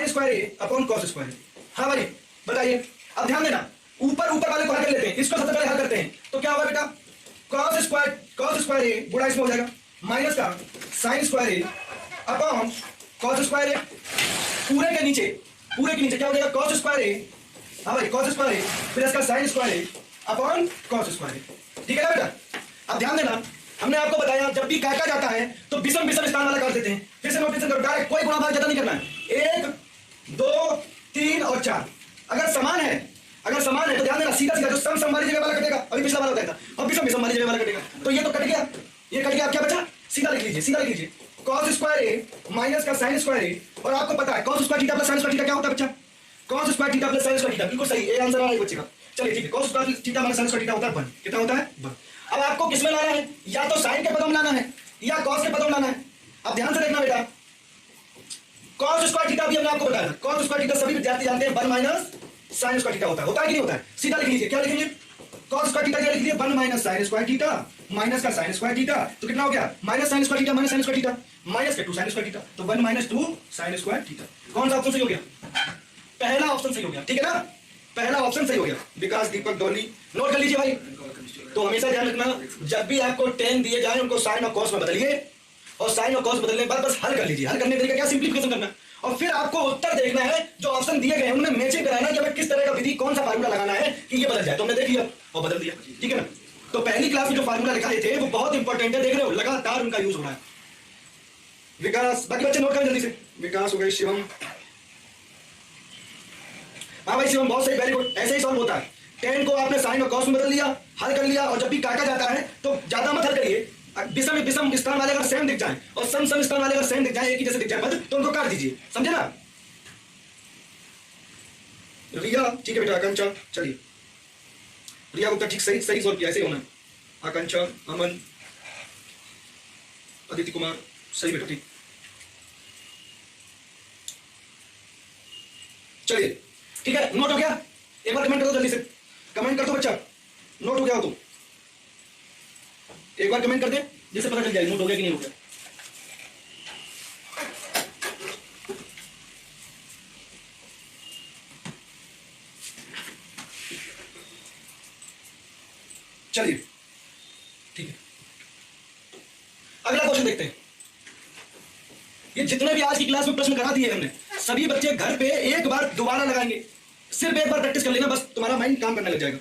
स्क्वायर ए अपॉन कॉस स्क्वायर। हाँ भाई बताइए, अब ध्यान देना, ऊपर वाले को हल कर लेते हैं, इसको सबसे पहले हल करते हैं। तो क्या होगा बेटा, कॉस स्क्वायर ए गुणा इसमें हो जाएगा माइनस का साइन स्क्वायर ए अपॉन कॉस स्क्वायर ए। पूरे के नीचे क्या हो जाएगा कॉस स्क्वायर ए, हाँ भाई कॉस स्क्वायर ए प्लस का साइन स्क्वायर ए अपॉन कॉस स्क्वायर ए। ठीक है ना बेटा। अब ध्यान देना, हमने आपको बताया जब भी काटा जाता है तो विषम स्थान वाला काट देते हैं। फिर से नोटेशन करो, डायरेक्ट कोई गुणा भाग ज्यादा नहीं करना है। 1 2 3 और 4 अगर समान है तो ध्यान देना, सीधा जो सम वाली जगह वाला कटेगा, अभी पिछला वाला बताया था, और विषम वाली जगह वाला कटेगा। तो ये तो कट गया, अब क्या बचा, सीधा लिख लीजिए कॉस स्क्वायर ए माइनस का साइन स्क्वायर ए। और आपको पता है cos square theta plus sine square theta क्या होता है बच्चा, cos square theta plus sine square theta, बिल्कुल सही, ए आंसर आ रहा है बच्चे का। चलिए ठीक है, cos square theta minus sin square theta होता है 1, कितना होता है 1। अब आपको किसमें लाना है, या तो sin के पदों में लाना है या cos के पदों में लाना है। अब ध्यान से देखना बेटा, cos स्क्वायर थीटा भी हमने आपको बताया, cos स्क्वायर थीटा सभी विद्यार्थी जानते हैं 1 माइनस sin स्क्वायर थीटा होता है कि नहीं होता है। सीधा लिख लीजिए, क्या लिखेंगे, cos स्क्वायर थीटा क्या लिख लीजिए 1 minus sin square theta minus का sin स्क्वायर थीटा, तो कितना हो गया minus sin square theta minus sin square theta minus के 2 sin स्क्वायर थीटा, तो 1 माइनस 2 sin स्क्वायर थीटा। कौन सा ऑप्शन सही हो गया, पहला ऑप्शन सही हो गया। ठीक है ना, पहला ऑप्शन सही हो गया। विकास दीपक डॉली नोट कर लीजिए भाई। तो हमेशा ध्यान रखना, जब भी आपको tan दिए जाए उनको sin और cos में बदलिए, और sin और cos बदलने के बाद बस हल कर लीजिए। हल करने का तरीका क्या, सिंपलीफिकेशन करना, और फिर आपको उत्तर देखना है जो ऑप्शन दिए गए हैं उनमें मैचिंग कराना कि हमें किस तरह का विधि कौन सा फार्मूला लगाना है कि ये बदल जाए। तो हमने देख लिया और बदल दिया। ठीक है ना, तो पहली क्लास में जो फार्मूला लिखाए थे वो बहुत इंपॉर्टेंट है, देख रहे हो लगातार उनका यूज हो रहा है। विकास, बाकी बच्चे नोट करें जल्दी से। विकास हो गए, शिवम, हाँ भाई शिवम बहुत सही, वेरी गुड, ऐसे ही सॉल्व होता है। tan को आपने sin और cos में बदल लिया, हल कर लिया, और जब भी काटा जाता है तो ज्यादा मत हल करिए, विषम स्थान वाले अगर सेम दिख जाए और सम स्थान वाले अगर सेम दिख जाए, एक ही जैसे दिख जाए पद, तो उनको काट दीजिए, समझे ना। रिया ठीक है बेटा, आकांक्षा, चलिए रिया गुप्ता ठीक सही सॉल्व किया, ऐसे होना है। आकांक्षा, अमन, अदिति कुमार, सही बेटा ठीक। चलिए ठीक है, नोट हो गया, एक बार कमेंट कर दो जल्दी से, कमेंट कर दो बच्चा, नोट हो गया हो तो एक बार कमेंट कर दे जिससे पता चल जाए नोट हो गया कि नहीं हो गया। चलिए ठीक है, अगला क्वेश्चन देखते हैं। ये जितने भी आज की क्लास में प्रश्न करा दिए हमने, सभी बच्चे घर पे एक बार दोबारा लगाएंगे, सिर्फ एक बार प्रैक्टिस कर लेना, बस तुम्हारा माइंड काम करने लग जाएगा।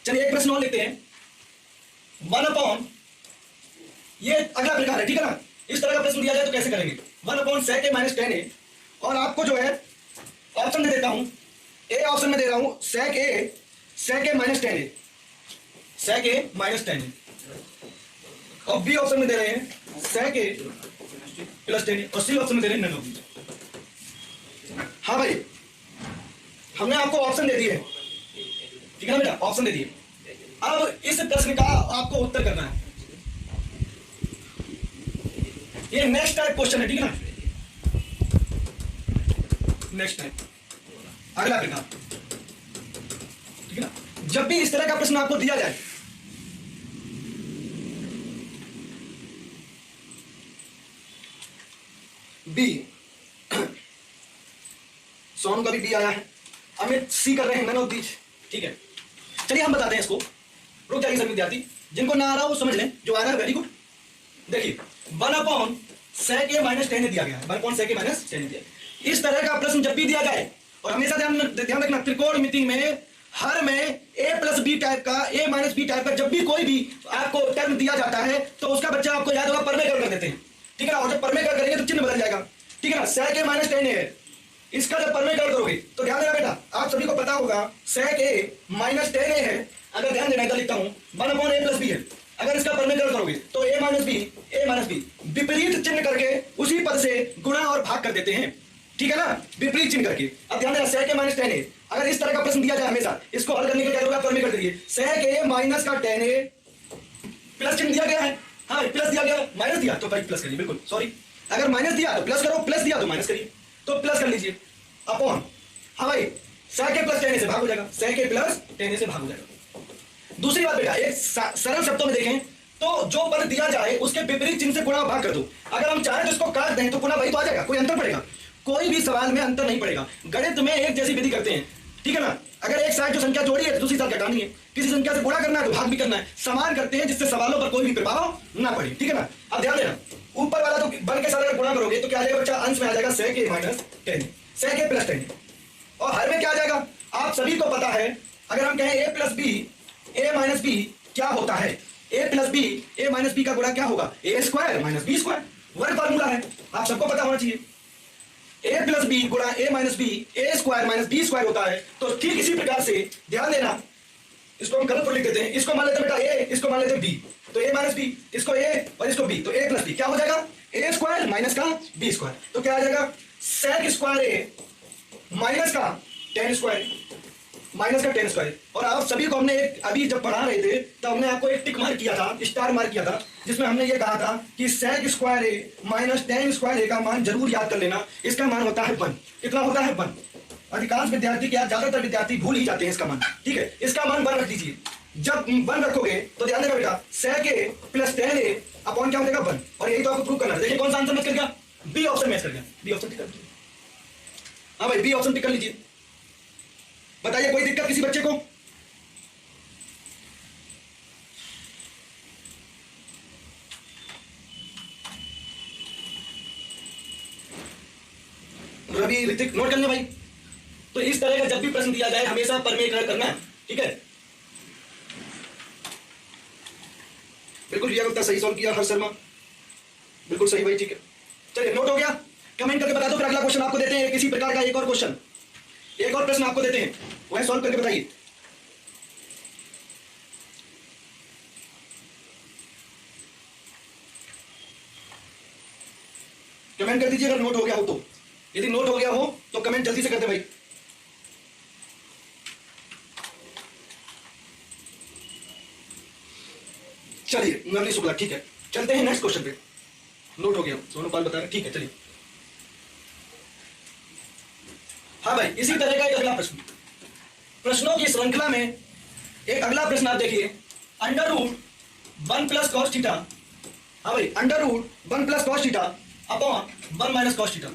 चलिए एक प्रश्न और लिखते हैं, 1 अपॉन, ये अगला प्रकार है, ठीक है ना। इस तरह का प्रश्न दिया जाए तो कैसे करेंगे, 1 upon sec a minus tan a, और आपको जो है ऑप्शन दे देता हूं, ए ऑप्शन में दे रहा हूं sec a minus tan a, sec a minus tan a, और बी ऑप्शन में दे रहे हैं sec a plus tan a, और सी ऑप्शन में दे रहे हैं नन ऑफ दी। हाँ भाई हमने आपको ऑप्शन दे दिए, ठीक है ना बेटा, ऑप्शन दे दिए। अब इस प्रश्न का आपको उत्तर करना है, ये नेक्स्ट टाइप क्वेश्चन है, ठीक है ना, नेक्स्ट टाइप, अगला प्रकार, ठीक है ना। जब भी इस तरह का प्रश्न आपको दिया जाए, बी, सोनू का भी बी आया है, अमित सी कर रहे हैं, नन ऑफ दीज, ठीक है। चलिए हम बताते हैं इसको, रुक जाइए सभी विद्यार्थी, जिनको ना आ रहा वो समझ लें, जो आ रहा है वेरी गुड। देखिए 1 upon sec a minus tan दिया गया है, 1 upon sec a minus tan दिया। इस तरह का प्रश्न जब भी दिया जाए, और हमेशा ध्यान रखना त्रिकोणमिति में हर में a प्लस बी टाइप का, a माइनस बी टाइप का जब भी कोई भी आपको टर्म दिया जाता है तो उसका बच्चा आपको याद होगा परमेकरण कर देते हैं, ठीक है ना। और जब परमेकरण करेंगे तो चिन्ह बदल जाएगा, ठीक है ना। sec a माइनस tan है, इसका जब परमेकरण करोगे तो ध्यान देना बेटा, आप सभी को पता होगा sec a माइनस tan है, अगर ध्यान देना इधर लिखता हूं 1 अपॉन a प्लस बी है, अगर इसका परमेकरण करोगे तो a माइनस बी विपरीत चिन्ह करके उसी पद से गुणा और भाग कर देते हैं, ठीक है ना, विपरीत चिन्ह करके। अब ध्यान देना sec a minus tan a, अगर इस तरह का प्रश्न दिया जाए हमेशा, इसको हल करने के लिए क्या होगा, परमेकरण करिए, sec a माइनस का tan a प्लस चिन्ह दिया गया है, हाँ प्लस दिया गया, माइनस दिया तो भाई प्लस करिए, बिल्कुल सॉरी, अगर माइनस दिया तो प्लस करो, प्लस दिया तो माइनस करिए, तो प्लस कर लीजिए अपॉन, हाँ भाई sec a plus tan a से भाग हो जाएगा, sec a plus tan a से भाग हो जाएगा। दूसरी बात बेटा, एक सरल शब्दों में देखें तो जो पद दिया जाए उसके विपरीत चिन्ह से गुणा भाग कर दो। अगर हम चाहें तो इसको काट दें तो पुनः वही तो आ जाएगा, कोई अंतर पड़ेगा? कोई भी सवाल में अंतर नहीं पड़ेगा। गणित में एक जैसी विधि करते हैं, ठीक है ना? अगर एक साइड जो संख्या जोड़ी है तो दूसरी साइड घटानी है, किसी संख्या से गुणा करना है तो भाग भी करना है, समान करते हैं जिससे सवालों पर कोई भी प्रभाव ना पड़े, ठीक है ना? अब ध्यान देना, ऊपर वाला तो बन के साथ अगर गुणा करोगे तो क्या आ जाएगा बच्चा? अंश में आ जाएगा sec a minus 10, sec a plus 10, और हर में क्या आ जाएगा? आप सभी को पता है, अगर हम कहें a plus B, a minus B क्या होता है? a plus B, a minus B का गुणा क्या होगा? a square minus B square, वही फॉर्मूला है, आप सबको पता होना चाहिए। a प्लस बी गुणा a minus B, a square minus B square होता है। तो ठीक इसी प्रकार से ध्यान देना, इसको हम कलर पर लिख देते हैं, इसको मान लेते हैं बेटा a, इसको मान लेते हैं b, तो a माइनस बी, इसको a और इसको b, तो a प्लस बी क्या हो जाएगा? a स्क्वायर माइनस का b स्क्वायर, तो क्या आ जाएगा? sec स्क्वायर a माइनस का 10 स्क्वायर, माइनस का 10 स्क्वायर। और आप सभी को हमने अभी जब पढ़ा रहे थे तो हमने आपको एक टिक मार्क किया था, स्टार मार्क किया था, जिसमें हमने ये कहा था कि sec square a minus 10 square a का मान जरूर याद कर लेना। इसका मान होता है 1। कितना होता है? 1। अधिकांश विद्यार्थी क्या, ज्यादातर विद्यार्थी भूल ही जाते हैं इसका मान, ठीक है? इसका मान 1 रख दीजिए। जब 1 रखोगे तो ध्यान देना बेटा, sec a plus 10a upon क्या हो जाएगा? 1। और यही तो आपको प्रूव करना है। देखिए कौन सा आंसर मैच कर गया? बी ऑप्शन मैच कर गया। बी ऑप्शन टिक कर लीजिए। हाँ भाई, बी ऑप्शन टिक कर लीजिए। बताइए कोई दिक्कत किसी बच्चे को? रवि, ऋतिक, नोट कर ले भाई। तो इस तरह का जब भी प्रश्न दिया जाए हमेशा परमेकरण करना है, ठीक है? बिल्कुल रिया गुप्ता सही सॉल्व किया, हर्ष शर्मा बिल्कुल सही भाई, ठीक है। चलिए नोट हो गया, कमेंट करके बता दो। फिर अगला क्वेश्चन आपको देते हैं किसी प्रकार का एक और क्वेश्चन, एक और प्रश्न आपको देते हैं, वह सॉल्व करके बताइए। कमेंट कर दीजिए अगर नोट हो गया हो तो। यदि नोट हो गया हो तो कमेंट जल्दी से करते भाई। चलिए नवनी शुक्ला, ठीक है, चलते हैं नेक्स्ट क्वेश्चन पे। नोट हो गया, सोनू पाल बता रहे, ठीक है चलिए। हाँ भाई, इसी तरह का एक अगला प्रश्न, प्रश्नों की श्रृंखला में एक अगला प्रश्न आप देखिए, under root 1 plus cos theta. हाँ भाई, under root 1 plus cos theta upon 1 minus cos theta.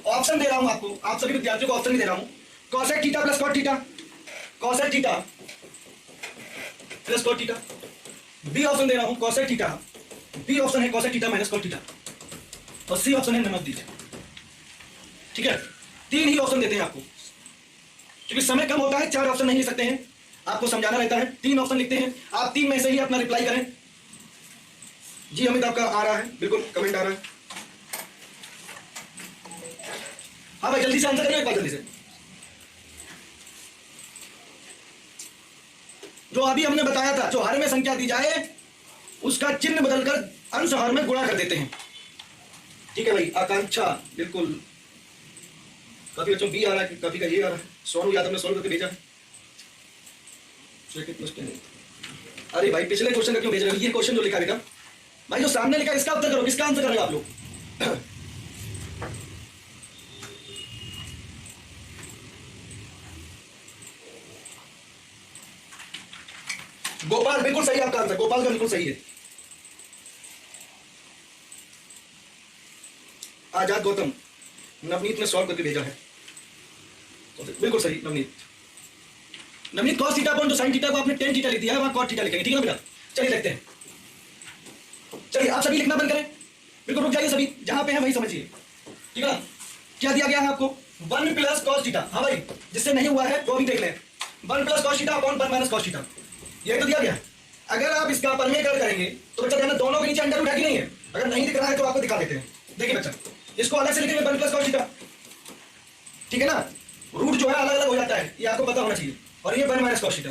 Option दे रहा हूं आपको, आप सभी विद्यार्थियों को ऑप्शन ही दे रहा हूं, cosec theta plus cot theta, cosec theta plus cot theta. B option दे रहा हूं कॉसेक थीटा, बी ऑप्शन है cosec theta minus cot theta, और सी ऑप्शन है नमक दीजिए, ठीक है? 3 ही ऑप्शन देते हैं आपको, क्योंकि समय कम होता है, 4 ऑप्शन नहीं ले सकते हैं, आपको समझाना रहता है। 3 ऑप्शन लिखते हैं, आप 3 में से ही अपना रिप्लाई करें। जी अमित आपका आ रहा है, बिल्कुल कमेंट आ रहा है। हाँ भाई जल्दी से आंसर करिए एक बार, जल्दी से। जो अभी हमने बताया था, जो हर में संख्या दी जाए उसका चिन्ह बदलकर अंश हर में गुणा कर देते हैं, ठीक है भाई? आकांक्षा बिल्कुल, काफी बच्चों बी आ रहा है, काफी का ये आ रहा है। सोनू यादव ने सोल्व करके भेजा है। अरे भाई पिछले क्वेश्चन का क्यों भेज रहे हो? ये क्वेश्चन जो लिखा बेटा भाई, जो सामने लिखा इसका उत्तर करो, किसका आंसर कर रहे हो आप लोग? गोपाल बिल्कुल सही आपका आंसर, गोपाल का बिल्कुल सही है। आजाद गौतम, नवनीत ने सॉल्व करके भेजा है, बिल्कुल सही Navneet. Navneet cos theta upon जो sin थीटा को आपने tan थीटा लिख दिया है, वहां cot थीटा लिखेंगे, ठीक है ना बेटा? चलिए देखते हैं। चलिए आप सभी लिखना बंद करें, बिल्कुल रुक जाइए सभी, जहां पे हैं वही समझिए, ठीक है ना? क्या दिया गया है आपको? 1 प्लस cos थीटा। हाँ भाई, जिससे नहीं हुआ है वो भी देख लें। 1 plus cos theta upon 1 minus cos theta, यही तो दिया गया है। अगर आप इसका परमेकरण करेंगे तो बच्चा ध्यान, दोनों के नीचे अंडर रूट है कि नहीं है? अगर नहीं दिख रहा है तो आपको दिखा देते हैं। देखिए बच्चा, इसको अलग से लिखेंगे 1 प्लस cos थीटा, ठीक है ना? रूट जो है अलग अलग हो जाता है, ये आपको पता होना चाहिए, और ये 1 माइनस cos थीटा,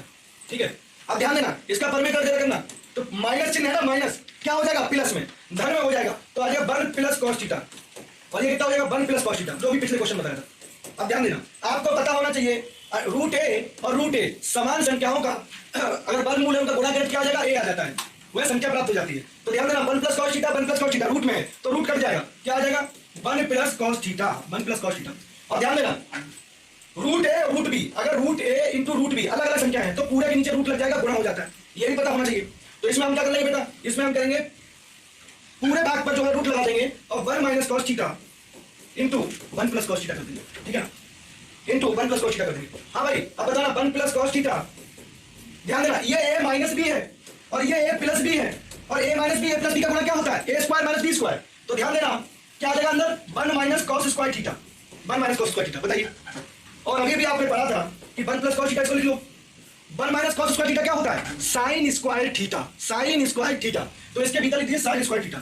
ठीक है? अब ध्यान देना, इसका परमेकरण जरा करना, तो माइनस चिन्ह है ना, माइनस क्या हो जाएगा? प्लस में, धन में हो जाएगा, तो आ जाएगा 1 प्लस cos थीटा, और ये कितना हो जाएगा? 1 प्लस cos थीटा, जो भी पिछले क्वेश्चन बताया था। अब ध्यान देना, आपको पता होना चाहिए रूट ए और रूट ए समान संख्याओं का अगर वर्गमूल है उनका गुणा करें क्या आ जाएगा? ए आ जाता है, वह संख्या प्राप्त हो जाती है। तो ध्यान देना, 1 plus cos theta, 1 plus cos theta root में है तो रूट कट जाएगा, क्या आ जाएगा? 1 plus cos theta, 1 plus cos theta. और ध्यान देना, रूट ए रूट बी, अगर रूट ए इंटू रूट बी अलग अलग संख्या है तो पूरे के नीचे रूट लग जाएगा, गुणा हो जाता है, ये भी पता होना चाहिए। तो इसमें हम क्या कर लेंगे बेटा? इसमें हम करेंगे पूरे भाग पर जो है रूट लगा देंगे और 1 minus cos theta into 1 plus cos theta कर देंगे, ठीक है, इंटू 1 प्लस कॉस थीटा कर देंगे। हाँ भाई अब बताना 1 प्लस कॉस थीटा, ध्यान देना ये ए माइनस बी है और ये ए प्लस बी है और ए माइनस बी ए प्लस बी का गुणा क्या होता है, A square minus B square. तो ध्यान देना क्या आ जाएगा अंदर 1 minus cos square theta, 1 minus cos square theta, बताइए। और अभी भी आपने पढ़ा था कि 1 प्लस कॉस थीटा, इसको लिख लो 1 माइनस कॉस स्क्वायर थीटा क्या होता है, sine square theta, sine square theta. तो इसके भीतर लिख दीजिए साइन स्क्वायर थीटा।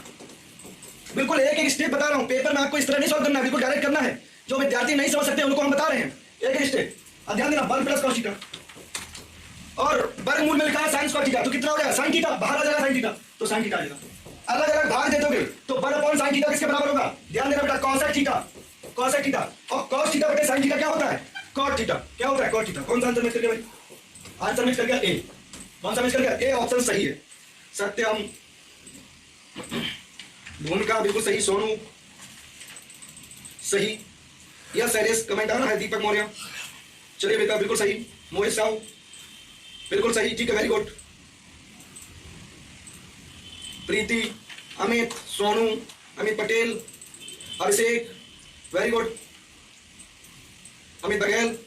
बिल्कुल एक एक स्टेप बता रहा हूं, पेपर में आपको इस तरह नहीं सॉल्व करना है, बिल्कुल डायरेक्ट करना है। जो विद्यार्थी नहीं समझ सकते उनको हम बता रहे हैं एक एक स्टेप। अब ध्यान देना 1 प्लस कॉस थीटा और वर्गमूल में लिखा है साइन स्क्वायर थीटा, तो कितना हो जाएगा साइन थीटा, बाहर आ जाएगा साइन थीटा, तो साइन थीटा आएगा। अलग अलग भाग दे दोगे तो 1 अपॉन साइन थीटा किसके बराबर होगा, ध्यान देना बेटा कॉसेक थीटा, कॉसेक थीटा। और कॉस थीटा बटे साइन थीटा क्या होता है, कॉट थीटा। क्या होता है कॉट थीटा। कौन सा आंसर मिस कर गया भाई, आंसर मिस कर गया ए। कौन सा मिस कर गया ए, ऑप्शन सही है सत्यम, भूमिका बिल्कुल सही, सोनू सही, यह शैलेश कमेंट आ रहा है, दीपक मौर्य चलिए बेटा बिल्कुल सही, मोहित साहू बिल्कुल सही, ठीक है वेरी गुड, प्रीति, अमित, सोनू, अमित पटेल, अभिषेक वेरी गुड, अमित बघेल,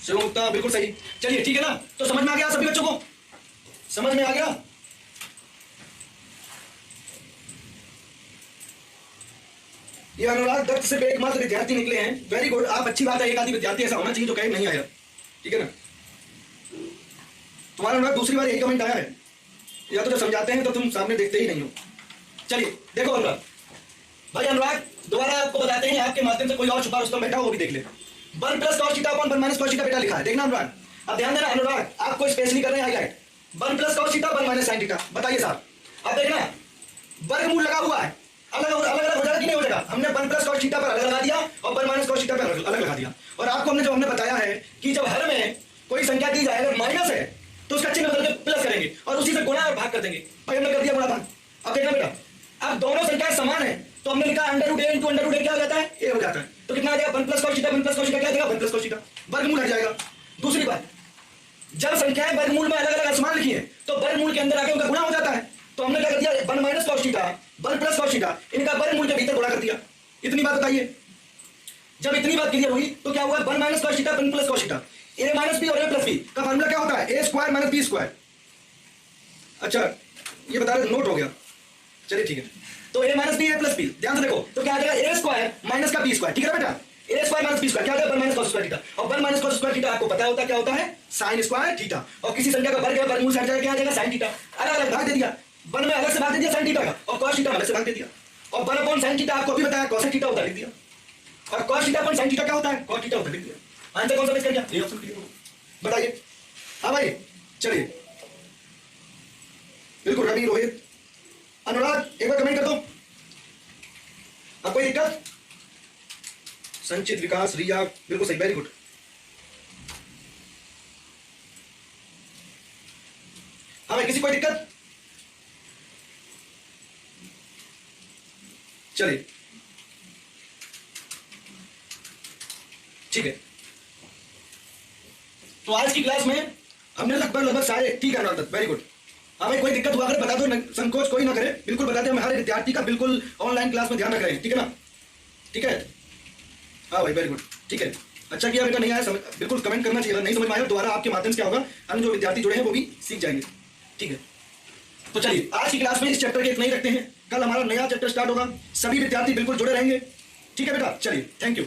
शिवमुक्ता बिल्कुल सही। चलिए ठीक है ना, तो समझ में आ गया सभी बच्चों को, समझ में आ गया। ये अनुराग दत्त सिर्फ एकमात्र विद्यार्थी निकले हैं, वेरी गुड, आप अच्छी बात है, एक आदि विद्यार्थी ऐसा होना चाहिए जो कहीं नहीं आया, ठीक है ना। तुम्हारा अनुराग दूसरी बार यही कमेंट आया है, या तो जब समझाते हैं तो तुम सामने देखते ही नहीं हो। चलिए देखो अनुराग भाई, अनुराग दोबारा आपको बताते हैं, आपके माध्यम से कोई और छुपा रुस्तम बैठा हो वो भी देख ले। 1 plus cos theta upon 1 minus cos theta बेटा लिखा है, देखना अनुराग। अब ध्यान देना अनुराग, आपको स्पेशली कर रहे हैं highlight, 1 plus cos theta 1 minus sine theta, बताइए साहब। अब देखना वर्गमूल लगा हुआ है, अलग अलग हो जाएगा कि नहीं हो जाएगा। हमने 1 प्लस कॉस थीटा पर अलग लगा दिया और 1 माइनस कॉस थीटा पर अलग लगा दिया। और आपको हमने जो हमने बताया है कि जब हर में कोई संख्या दी जाए अगर माइनस है तो उसका चिन्ह बदल के प्लस करेंगे और उसी से गुणा और भाग कर देंगे। भाई हमने कर दिया गुणा भाग। अब देखना बेटा, अब दोनों संख्याएं समान है तो हमने लिखा अंडर रूट ए इंटू अंडर रूट ए क्या हो जाता है, ए हो जाता है। तो कितना आ जाएगा 1 plus cos theta, 1 plus cos theta क्या देगा 1 प्लस कॉस थीटा, वर्गमूल हट जाएगा। दूसरी बात, जब संख्याएं वर्गमूल में अलग अलग समान लिखी है तो वर्गमूल के अंदर आके उनका गुणा हो जाता है। तो हमने क्या कर दिया 1 minus cos theta 1 plus cos theta, इनका वर्गमूल के भीतर गुणा कर दिया। इतनी बात बताइए, जब इतनी बात क्लियर हुई तो क्या हुआ 1 minus cos theta 1 plus cos theta, A minus B और ए प्लस बी का फार्मूला क्या होता है, A square minus B square. अच्छा ये बता रहे नोट हो गया, चलिए ठीक है। तो ए माइनस बी ए प्लस बी, ध्यान से देखो तो क्या आ जाएगा ए स्क्वायर माइनस का बी स्क्वायर, ठीक है बेटा, ए स्क्वायर माइनस बी स्क्वायर क्या होता है 1 माइनस कॉस स्क्वायर थीटा। और 1 माइनस कॉस स्क्वायर थीटा आपको पता होता क्या होता है साइन स्क्वायर थीटा। और किसी संख्या का वर्ग है वर्गमूल से हट जाएगा क्या आ जाएगा साइन थीटा। अलग अलग भाग दे दिया, 1 में अलग से भाग दे दिया साइन थीटा का और कॉस थीटा अलग से भाग दे दिया। और 1 अपॉन साइन थीटा आपको अभी बताया कॉस थीटा होता लिख दिया और cos theta upon sine theta क्या होता है कॉस थीटा होता लिख दिया। आंसर कौन सा मिस कर गया, ये ऑप्शन क्लियर हो, बताइए। हाँ भाई चलिए बिल्कुल, रवि, रोहित, अनुराग एक बार कमेंट कर दो। अब कोई दिक्कत, संचित, विकास, रिया बिल्कुल सही, वेरी गुड। हाँ भाई किसी कोई दिक्कत, चलिए ठीक है। तो आज की क्लास में हमने लगभग सारे ठीक है, वेरी गुड। हाँ भाई कोई दिक्कत हुआ अगर बता दो, संकोच कोई ना करे, बिल्कुल बताते हैं, हम हर विद्यार्थी का बिल्कुल ऑनलाइन क्लास में ध्यान रख रहे हैं, ठीक है ना, ठीक है। हाँ भाई वेरी गुड, ठीक है, अच्छा किया बेटा, नहीं आया समझ बिल्कुल कमेंट करना चाहिए, नहीं समझ में आया दोबारा आपके माध्यम से क्या होगा, अन्य जो विद्यार्थी जुड़े हैं वो भी सीख जाएंगे, ठीक है। तो चलिए आज की क्लास में इस चैप्टर के इतना ही रखते हैं, कल हमारा नया चैप्टर स्टार्ट होगा, सभी विद्यार्थी बिल्कुल जुड़े रहेंगे, ठीक है बेटा, चलिए थैंक यू।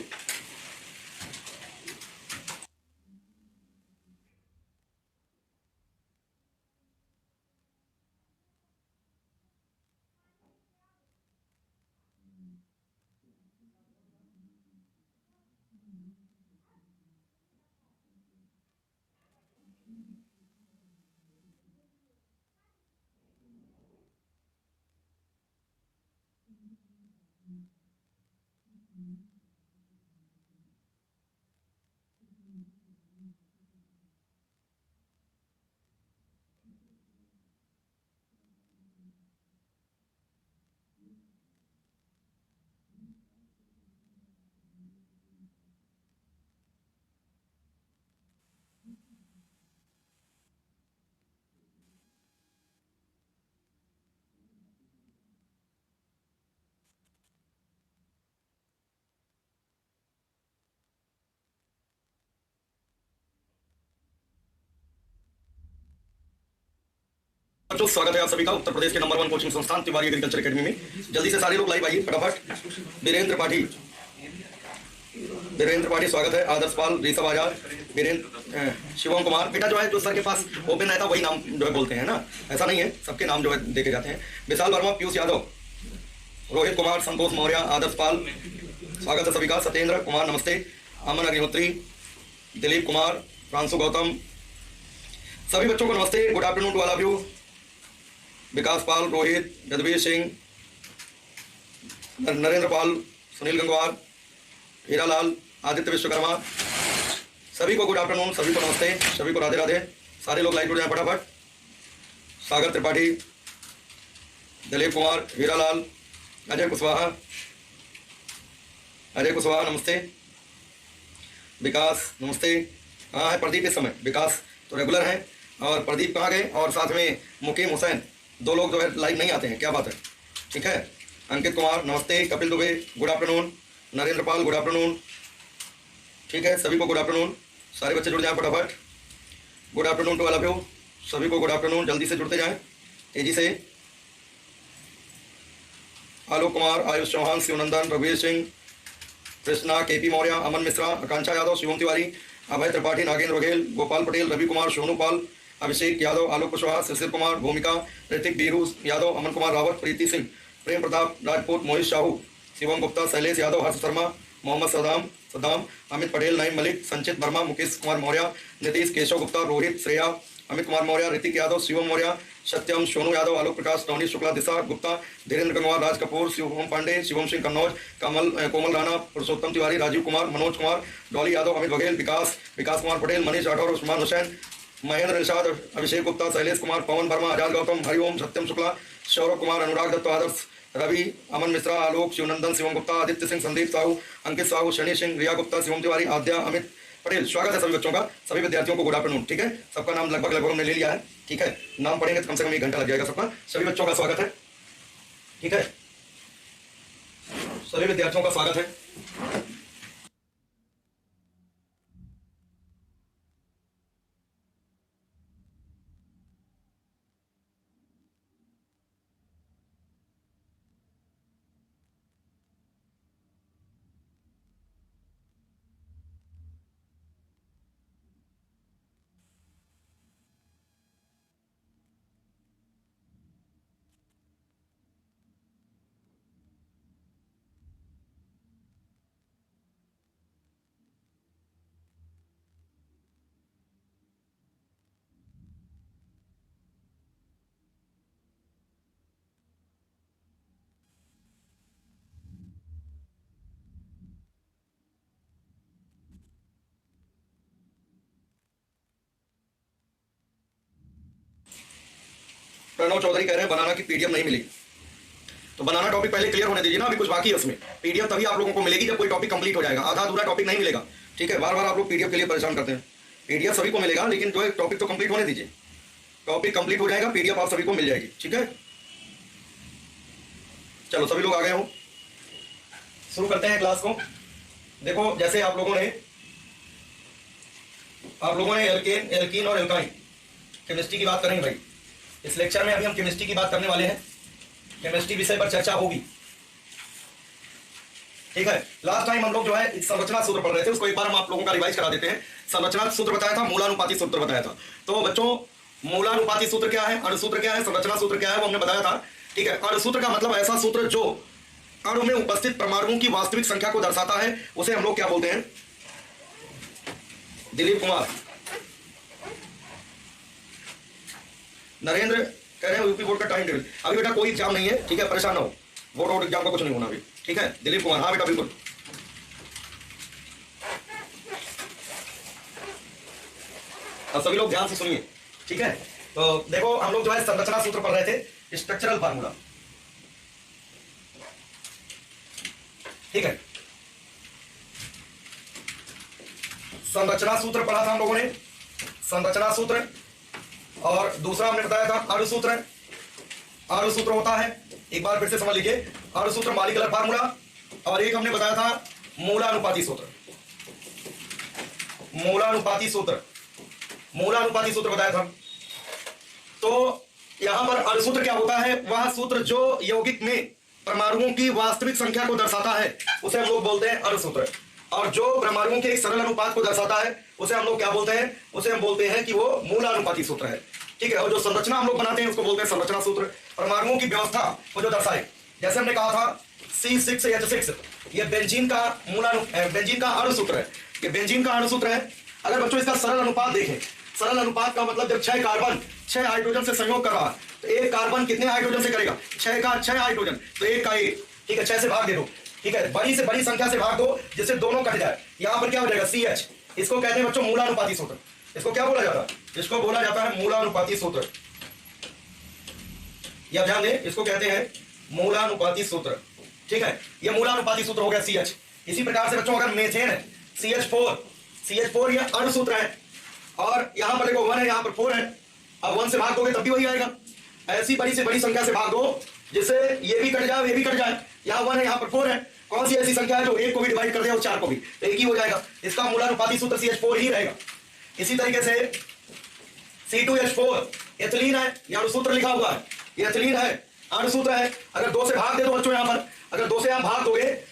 बच्चों स्वागत है आप सभी का उत्तर प्रदेश के नंबर 1 कोचिंग संस्थान तिवारी एग्रीकल्चर एकेडमी में। जल्दी से सारे लोग लाइव आइए फटाफट। वीरेंद्र पाठी स्वागत है। आदर्श पाल, ऋषभ आजाद, वीरेंद्र, शिवम कुमार। बेटा जो है जो सर के पास ओपन रहता वही नाम जो है बोलते हैं ना, ऐसा नहीं है, सबके नाम जो है देखे जाते हैं। विशाल वर्मा, पीयूष यादव, रोहित कुमार, संतोष मौर्य, आदर्श पाल स्वागत है सभी का। सत्येंद्र कुमार नमस्ते। अमन अग्निहोत्री, दिलीप कुमार, प्रांशु गौतम, सभी बच्चों को नमस्ते। Good afternoon to all of you. Vikas Pal, Rohit, Jadveer Singh, Narendra Pal, Sunil Gangwar, Hiralal, Aditya Vishwakarma, सभी को गुड आफ्टरनून, सभी को नमस्ते, सभी को राधे राधे। सारे लोग लाइव जुड़ जाए फटाफट। सागर त्रिपाठी, दिलीप कुमार, हीरालाल, अजय कुशवाहा नमस्ते। विकास नमस्ते। हाँ है प्रदीप, इस समय विकास तो रेगुलर है और प्रदीप कहाँ गए, और साथ में मुकीम हुसैन, दो लोग जो है लाइव नहीं आते हैं, क्या बात है, ठीक है। अंकित कुमार नमस्ते। Kapil Dubey good afternoon. Narendra Pal good afternoon, ठीक है, सभी को गुड आफ्टरनून। सारे बच्चे जुड़ जाएं फटाफट। Good afternoon to all of you, सभी को गुड आफ्टरनून, जल्दी से जुड़ते जाएं तेजी से। आलोक कुमार, आयुष चौहान, शिवनंदन, रघुवीर सिंह, कृष्णा, केपी मौर्य, अमन मिश्रा, आकांक्षा यादव, शिवम तिवारी, अभय त्रिपाठी, नागेंद्र बघेल, गोपाल पटेल, रवि कुमार, सोनू पाल, अभिषेक यादव, आलोक कुशवाहा, शिशिर कुमार, भूमिका, ऋतिक, बीरू यादव, अमन कुमार रावत, प्रीति सिंह, प्रेम प्रताप राजपूत, मोहित साहू, शिवम गुप्ता, शैलेश यादव, हर्ष शर्मा, मोहम्मद सदाम, अमित पटेल, नईम मलिक, संचित वर्मा, मुकेश कुमार मौर्य, नीतीश, केशव गुप्ता, रोहित, श्रेया, अमित कुमार मौर्य, ऋतिक यादव, शिवम मौर्य, सत्यम, सोनू यादव, आलोक प्रकाश, नवनीत शुक्ला, दिशा गुप्ता, धीरेन्द्र गंगवार, राज कपूर, शिवम पांडे, शिवम सिंह कन्नौज, कोमल राणा, पुरुषोत्तम तिवारी, राजीव कुमार, मनोज कुमार, डॉली यादव, अमित बघेल, विकास कुमार पटेल, मनीष राठौर, उस्मान हुसैन, महेंद्र निषाद, अभिषेक गुप्ता, शैलेश कुमार, पवन वर्मा, आजाद गौतम, हरिओम, सत्यम शुक्ला, सौरभ कुमार, अनुराग दत्त, आदर्श, रवि, अमन मिश्रा, आलोक, शिवनंदन, शिवम गुप्ता, आदित्य सिंह, संदीप साहू, अंकित साहू, शनि सिंह, रिया गुप्ता, शिवम तिवारी, आद्या, अमित पटेल। स्वागत है सभी बच्चों का, सभी विद्यार्थियों को गुड आफ्टरनून, ठीक है। सबका नाम लगभग हमने ले लिया है, ठीक है। नाम पढ़ेंगे तो कम से कम 1 घंटा लग जाएगा सबका। सभी बच्चों का स्वागत है, ठीक है, सभी विद्यार्थियों का स्वागत है। प्रणव चौधरी कह रहे हैं बनाना की पीडीएफ नहीं मिली, तो बनाना टॉपिक पहले क्लियर होने दीजिए ना, अभी कुछ बाकी है उसमें। पीडीएफ तभी आप लोगों को मिलेगी जब कोई टॉपिक कंप्लीट हो जाएगा, आधा अधूरा टॉपिक नहीं मिलेगा, ठीक है। बार बार आप लोग पीडीएफ के लिए परेशान करते हैं। पीडीएफ सभी को मिलेगा, लेकिन जो है टॉपिक तो कंप्लीट होने दीजिए। टॉपिक कंप्लीट हो जाएगा, पीडीएफ आप सभी को मिल जाएगी, ठीक है। चलो सभी लोग आ गए हो, शुरू करते हैं क्लास को। देखो जैसे आप लोगों ने एल्कीन और एल्काइन केमिस्ट्री की बात करेंगे भाई। इस लेक्चर में अभी हम केमिस्ट्री की बात करने वाले हैं, केमिस्ट्री विषय पर चर्चा होगी, ठीक है। लास्ट टाइम हम लोग जो है संरचना सूत्र पढ़ रहे थे, उसको एक बार हम आप लोगों का रिवाइज करा देते हैं। संरचना सूत्र बताया था, मूलानुपाती सूत्र बताया था। तो बच्चों मूलानुपाती सूत्र क्या है, अणुसूत्र क्या है, संरचना सूत्र क्या है, वो हमने बताया था, ठीक है। अणुसूत्र का मतलब ऐसा सूत्र जो अणु में उपस्थित परमाणुओं की वास्तविक संख्या को दर्शाता है, उसे हम लोग क्या बोलते हैं। दिलीप कुमार, नरेंद्र कह रहे हैं यूपी बोर्ड का टाइम टेबल। अभी बेटा कोई एग्जाम नहीं है, ठीक है, परेशान हो, बोर्ड एग्जाम का कुछ नहीं होना अभी, ठीक है। दिलीप कुमार, हाँ बेटा बिल्कुल। अब सभी लोग ध्यान से सुनिए, ठीक है। तो देखो हम लोग जो है संरचना सूत्र पढ़ रहे थे, स्ट्रक्चरल फार्मूला, ठीक है। संरचना सूत्र पढ़ा था हम लोगों ने, संरचना सूत्र, और दूसरा हमने बताया था अणुसूत्र। अणुसूत्र होता है, एक बार फिर से समझ लीजिए, अणुसूत्र मॉलिक्यूलर फार्मूला, और एक हमने बताया था मूलानुपाती सूत्र। मूलानुपाती सूत्र बताया था। तो यहां पर अणुसूत्र क्या होता है? वह सूत्र जो यौगिक में परमाणुओं की वास्तविक संख्या को दर्शाता है उसे हम लोग बोलते हैं अणुसूत्र। और जो परमाणुओं के एक सरल अनुपात को दर्शाता है उसे हम लोग क्या बोलते हैं? उसे हम बोलते हैं कि वो मूलानुपाती सूत्र है। ठीक है। और जो संरचना हम लोग बनाते हैं उसको बोलते हैं संरचना सूत्र। परमाणुओं की व्यवस्था को जो दर्शाए, जैसे हमने कहा था C6H6, ये बेंजीन का बेंजीन का अणुसूत्र है। ये बेंजीन का अणुसूत्र है। अगर बच्चों इसका सरल अनुपात देखें, सरल अनुपात का मतलब जब 6 कार्बन 6 हाइड्रोजन से संयोग कर रहा है तो एक कार्बन कितने हाइड्रोजन से करेगा? 6 का 6 हाइड्रोजन, तो एक का एक। ठीक है, 6 से भाग दे दो। ठीक है, बड़ी से बड़ी संख्या से भाग दो जिससे दोनों कट जाए। यहां पर क्या हो जाएगा? CH। इसको कहते हैं बच्चों मूलानुपाती सूत्र। इसको क्या बोला जाता है? इसको बोला जाता है मूलानुपाती सूत्र। या ध्यान दें, इसको कहते हैं मूलानुपाती सूत्र। ठीक है, ये मूलानुपाती सूत्र हो गया CH। इसी प्रकार से बच्चों अगर मेथेन है CH4 ये अणुसूत्र है। और यहां पर देखो 1 है, यहां पर 4 है। अब 1 से भाग दोगे तब भी वही आएगा। ऐसी बड़ी से बड़ी संख्या से भाग दो जिससे ये भी कट जाए, ये भी कट जाए। यहाँ 1 है, यहाँ पर 4 है। कौन सी ऐसी संख्या है जो एक को भी डिवाइड कर दे और 4 को भी, तो एक ही हो जाएगा। इसका मूलानुपाती सूत्र CH4 ही रहेगा। इसी तरीके से C2H4 एथिलीन है, ये अणुसूत्र लिखा हुआ है, ये एथिलीन है, अणुसूत्र है। अगर 2 से भाग दे दो बच्चों, यहाँ पर अगर 2 से यहाँ भाग दोगे